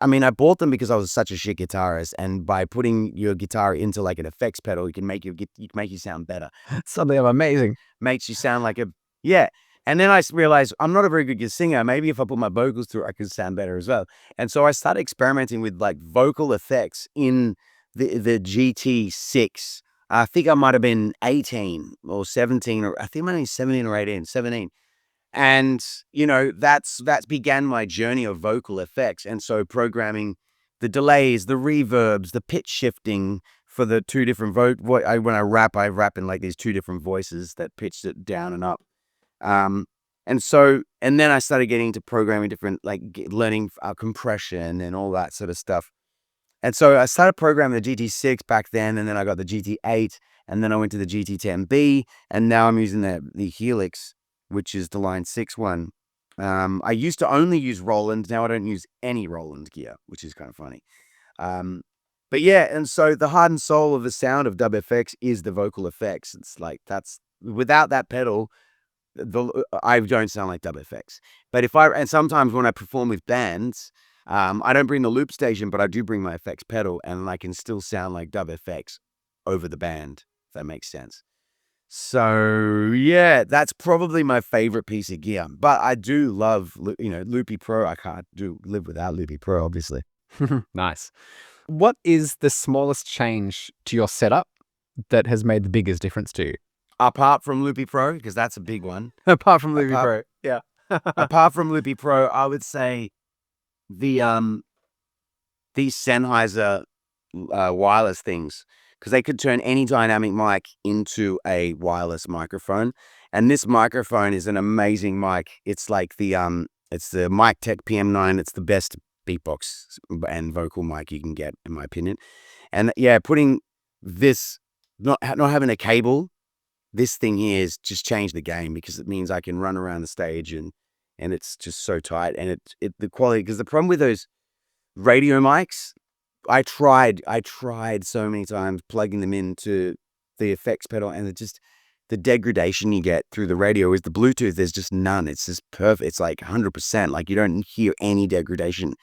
I bought them because I was such a shit guitarist, and by putting your guitar into like an effects pedal, you can make you sound better. Something amazing. Makes you sound like yeah. And then I realized I'm not a very good singer. Maybe if I put my vocals through, I could sound better as well. And so I started experimenting with like vocal effects in the GT6. I think I might have been 18 or 17, or I think I'm only 17 or 18, 17. And, you know, that's began my journey of vocal effects. And so programming the delays, the reverbs, the pitch shifting for the two different when I rap in like these two different voices that pitched it down and up. And then I started getting into programming different, like learning compression and all that sort of stuff. And so I started programming the GT6 back then, and then I got the GT8, and then I went to the GT10B, and now I'm using the Helix, which is the Line 6 one. I used to only use Roland. Now I don't use any Roland gear, which is kind of funny. But yeah, and so the heart and soul of the sound of dub FX is the vocal effects. It's like without that pedal, I don't sound like dub FX. But and sometimes when I perform with bands, I don't bring the loop station, but I do bring my effects pedal, and I can still sound like dub FX over the band, if that makes sense. So yeah, that's probably my favorite piece of gear. But I do love, Loopy Pro. I can't live without Loopy Pro, obviously. Nice. What is the smallest change to your setup that has made the biggest difference to you? Apart from Loopy Pro, because that's a big one. Apart from Loopy Pro, yeah. Apart from Loopy Pro, I would say these Sennheiser wireless things, because they could turn any dynamic mic into a wireless microphone. And this microphone is an amazing mic. It's like it's the Mic Tech PM9. It's the best beatbox and vocal mic you can get, in my opinion. And yeah, putting this, not having a cable, this thing here has just changed the game, because it means I can run around the stage and it's just so tight. And the quality, because the problem with those radio mics, I tried so many times plugging them into the effects pedal, and the degradation you get through the radio is the Bluetooth. There's just none. It's just perfect. It's like 100%. Like you don't hear any degradation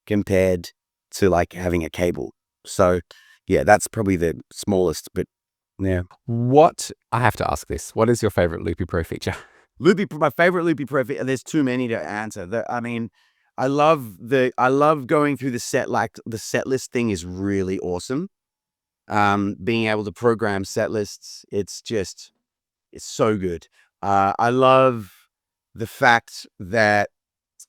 compared to like having a cable. So yeah, that's probably the smallest, but yeah. I have to ask this. What is your favorite Loopy Pro feature? My favorite Loopy Pro feature, there's too many to answer. I love going through the set. Like the set list thing is really awesome. Being able to program set lists, it's so good. I love the fact that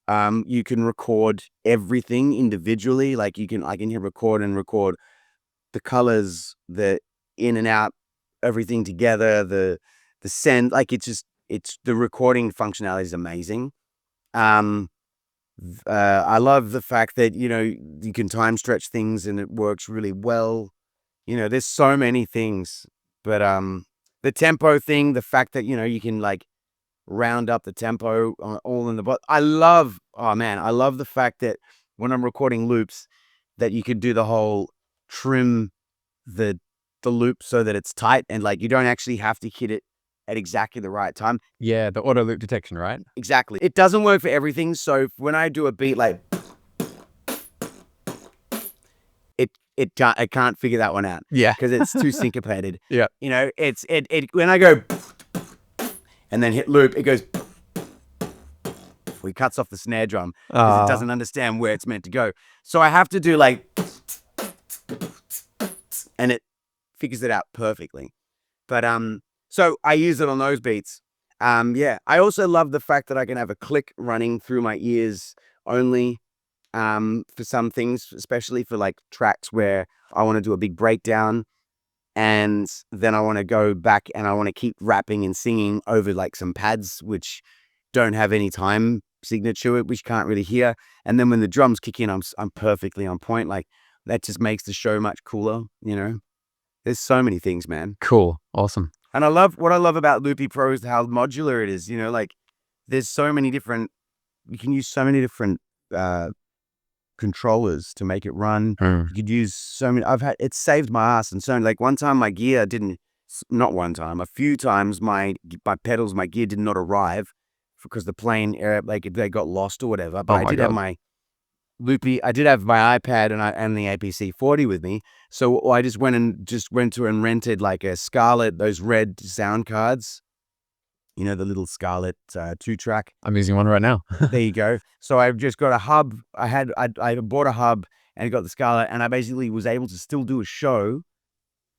you can record everything individually. Like I can record the colors, the in and out, everything together, the send, like it's the recording functionality is amazing. I love the fact that, you can time stretch things and it works really well. There's so many things, but the tempo thing, the fact that, you can like round up the tempo all in the bot. I love the fact that when I'm recording loops, that you could do the whole trim the loop so that it's tight, and like you don't actually have to hit it at exactly the right time. Yeah, the auto loop detection, right? Exactly. It doesn't work for everything. So when I do a beat like I can't figure that one out. Yeah. Because it's too syncopated. Yeah. It's when I go and then hit loop, it goes, he cuts off the snare drum because it doesn't understand where it's meant to go. So I have to do like, and it figures it out perfectly. But so I use it on those beats. Yeah. I also love the fact that I can have a click running through my ears only. For some things, especially for like tracks where I want to do a big breakdown, and then I want to go back and I want to keep rapping and singing over like some pads which don't have any time signature to it, which you can't really hear. And then when the drums kick in, I'm perfectly on point. Like that just makes the show much cooler, you know? There's so many things, man. Cool. Awesome. And what I love about Loopy Pro is how modular it is, you know, like there's so many different, you can use so many different controllers to make it run. You could use so many, it saved my ass. And so like one time my gear not one time, a few times my pedals, my gear did not arrive because the plane, like they got lost or whatever. But I did have my Loopy, I did have my iPad and the APC 40 with me. So I just went to and rented like a Scarlett, those red sound cards. You know, the little Scarlett 2-track. I'm using one right now. There you go. So I've just got a hub. I bought a hub and got the Scarlett, and I basically was able to still do a show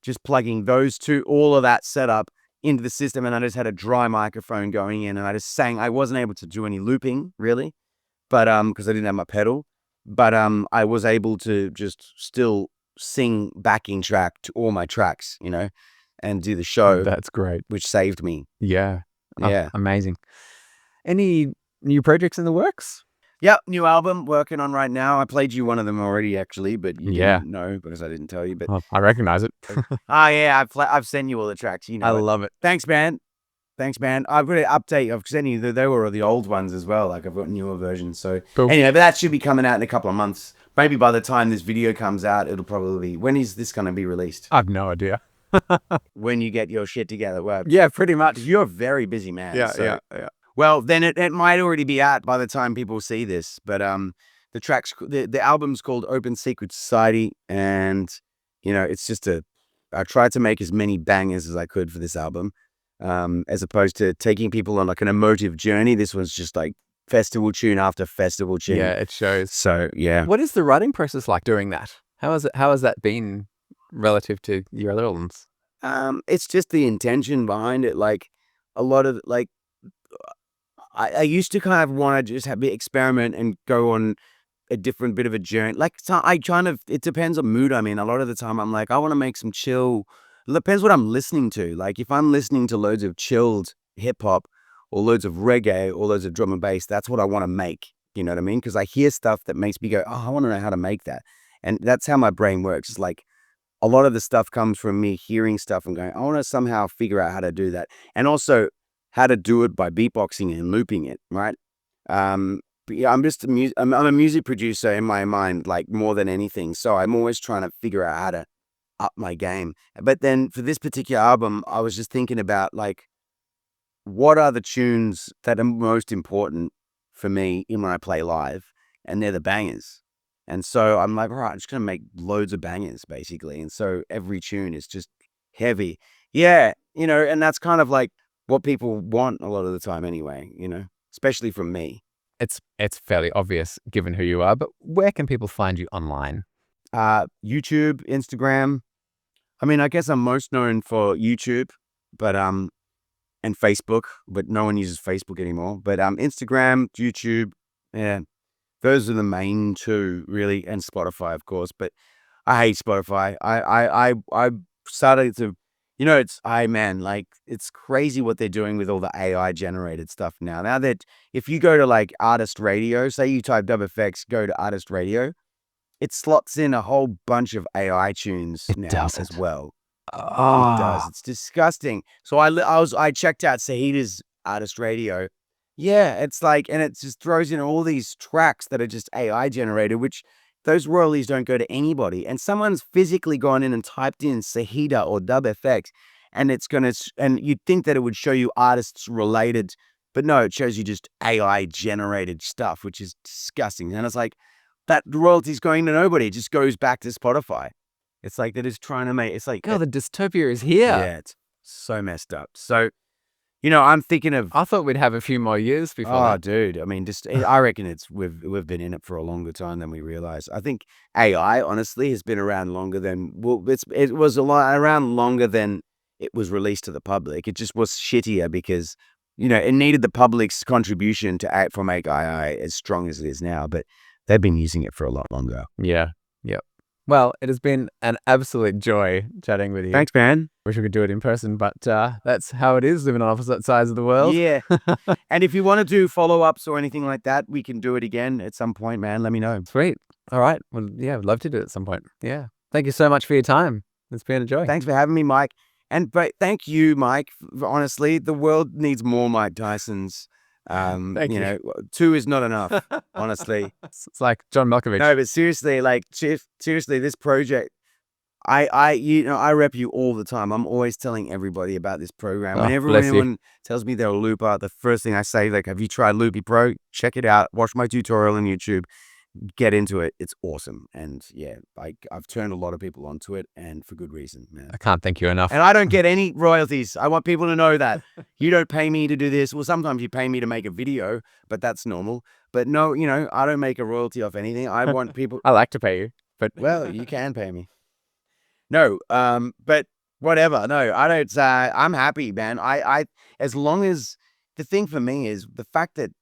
just plugging those two, all of that setup into the system. And I just had a dry microphone going in, and I just sang. I wasn't able to do any looping really, but because I didn't have my pedal. But I was able to just still sing backing track to all my tracks, you know, and do the show. That's great. Which saved me. Yeah. Yeah. Amazing. Any new projects in the works? Yep, new album working on right now. I played you one of them already, actually, but you didn't know because I didn't tell you. But I recognize it. yeah, I've sent you all the tracks. You know, I love it. Thanks, man. I've got to update. I've sent you. They were the old ones as well. Like I've got newer versions. So anyway, but that should be coming out in a couple of months. Maybe by the time this video comes out, it'll probably be. When is this going to be released? I have no idea. When you get your shit together. Well, yeah, pretty much. You're a very busy man. Yeah. Well, then it might already be out by the time people see this. But the tracks, the album's called Open Secret Society, and you know, it's just I tried to make as many bangers as I could for this album, as opposed to taking people on like an emotive journey. This was just like festival tune after festival tune. Yeah, it shows. So yeah. What is the writing process like doing that? How has that been relative to your other albums? It's just the intention behind it. Like a lot of like. I used to kind of want to just experiment and go on a different bit of a journey. Like it depends on mood I'm in. A lot of the time I'm like, I want to make some chill. It depends what I'm listening to. Like if I'm listening to loads of chilled hip hop or loads of reggae or loads of drum and bass, that's what I want to make. You know what I mean? Because I hear stuff that makes me go, oh, I want to know how to make that. And that's how my brain works. It's like a lot of the stuff comes from me hearing stuff and going, I want to somehow figure out how to do that. And also how to do it by beatboxing and looping it, right? But yeah, I'm a music producer in my mind, like more than anything. So I'm always trying to figure out how to up my game. But then for this particular album, I was just thinking about like, what are the tunes that are most important for me when I play live? And they're the bangers. And so I'm like, all right, I'm just going to make loads of bangers basically. And so every tune is just heavy. Yeah. You know, and that's kind of like what people want a lot of the time anyway, you know, especially from me. It's fairly obvious given who you are, but where can people find you online? YouTube, Instagram. I mean, I guess I'm most known for YouTube, but and Facebook, but no one uses Facebook anymore. But Instagram, YouTube, yeah, those are the main two really, and Spotify, of course. But I hate Spotify. I started to. You know, it's crazy what they're doing with all the AI generated stuff now. Now that if you go to like artist radio, say you type dub effects, go to artist radio, it slots in a whole bunch of AI tunes now as well. It does. It's disgusting. So I checked out Sahida's artist radio. Yeah, it's like, and it just throws in all these tracks that are just AI generated, which those royalties don't go to anybody. And someone's physically gone in and typed in Sahida or Dub FX, and and you'd think that it would show you artists related, but no, it shows you just AI generated stuff, which is disgusting. And it's like, that royalty's going to nobody. It just goes back to Spotify. It's like they're just trying to it's like, God, the dystopia is here. Yeah, it's so messed up. So, you know, I'm thinking of. I thought we'd have a few more years before. Oh, that. dude. I mean, I reckon we've been in it for a longer time than we realize. I think AI, honestly, has been around longer than it was around longer than it was released to the public. It just was shittier because, you know, it needed the public's contribution to make AI as strong as it is now. But they've been using it for a lot longer. Yeah. Yep. Well, it has been an absolute joy chatting with you. Thanks, man. Wish we could do it in person, but that's how it is living on opposite sides of the world. Yeah. And if you want to do follow-ups or anything like that, we can do it again at some point, man. Let me know. Sweet. All right. Well, yeah, I'd love to do it at some point. Yeah. Thank you so much for your time. It's been a joy. Thanks for having me, Mike. But thank you, Mike. Honestly, the world needs more Mike Tysons. Thank you. Know, 2 is not enough, honestly. It's like John Malkovich. No, but seriously, like, seriously, this project, I rep you all the time. I'm always telling everybody about this program. Whenever anyone tells me they're a looper, the first thing I say, like, have you tried Loopy Pro? Check it out. Watch my tutorial on YouTube. Get into it. It's awesome. And yeah, I've turned a lot of people onto it, and for good reason, man. I can't thank you enough. And I don't get any royalties. I want people to know that. You don't pay me to do this. Well, sometimes you pay me to make a video, but that's normal. But no, I don't make a royalty off anything. I want people. I like to pay you, but well, you can pay me. No, but whatever. No, I don't. I'm happy, man. I as long as the thing for me is the fact that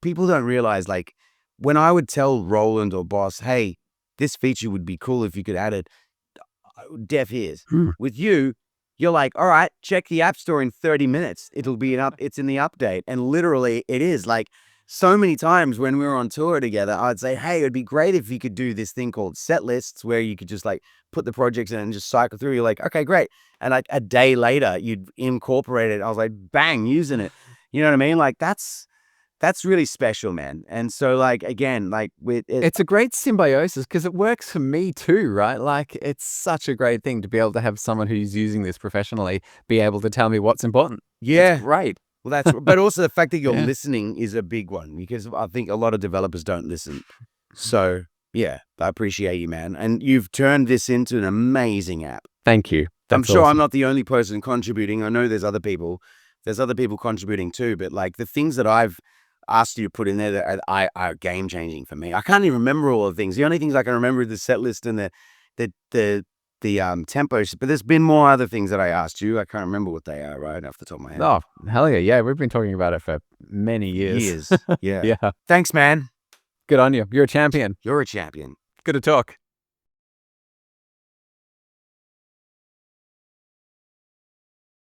people don't realize, like, when I would tell Roland or Boss, hey, this feature would be cool if you could add it, deaf ears. With you, you're like, all right, check the App Store in 30 minutes. It'll be it's in the update. And literally it is. Like, so many times when we were on tour together, I'd say, hey, it'd be great if you could do this thing called set lists, where you could just like put the projects in and just cycle through. You're like, okay, great. And like a day later, you'd incorporate it. I was like, bang, using it. You know what I mean? Like, that's really special, man. And so, like, again, like, it's a great symbiosis, because it works for me too, right? Like, it's such a great thing to be able to have someone who's using this professionally be able to tell me what's important. Yeah. It's great. Well, but also the fact that you're listening is a big one, because I think a lot of developers don't listen. So yeah, I appreciate you, man. And you've turned this into an amazing app. Thank you. I'm sure I'm not the only person contributing. I know there's other people contributing too, but like the things that I've asked you to put in there that are game changing for me. I can't even remember all the things. The only things I can remember is the set list and the tempos, but there's been more other things that I asked you. I can't remember what they are right off the top of my head. Oh, hell yeah. Yeah, we've been talking about it for many years. Yeah. Yeah. Thanks, man. Good on you. You're a champion. You're a champion. Good to talk.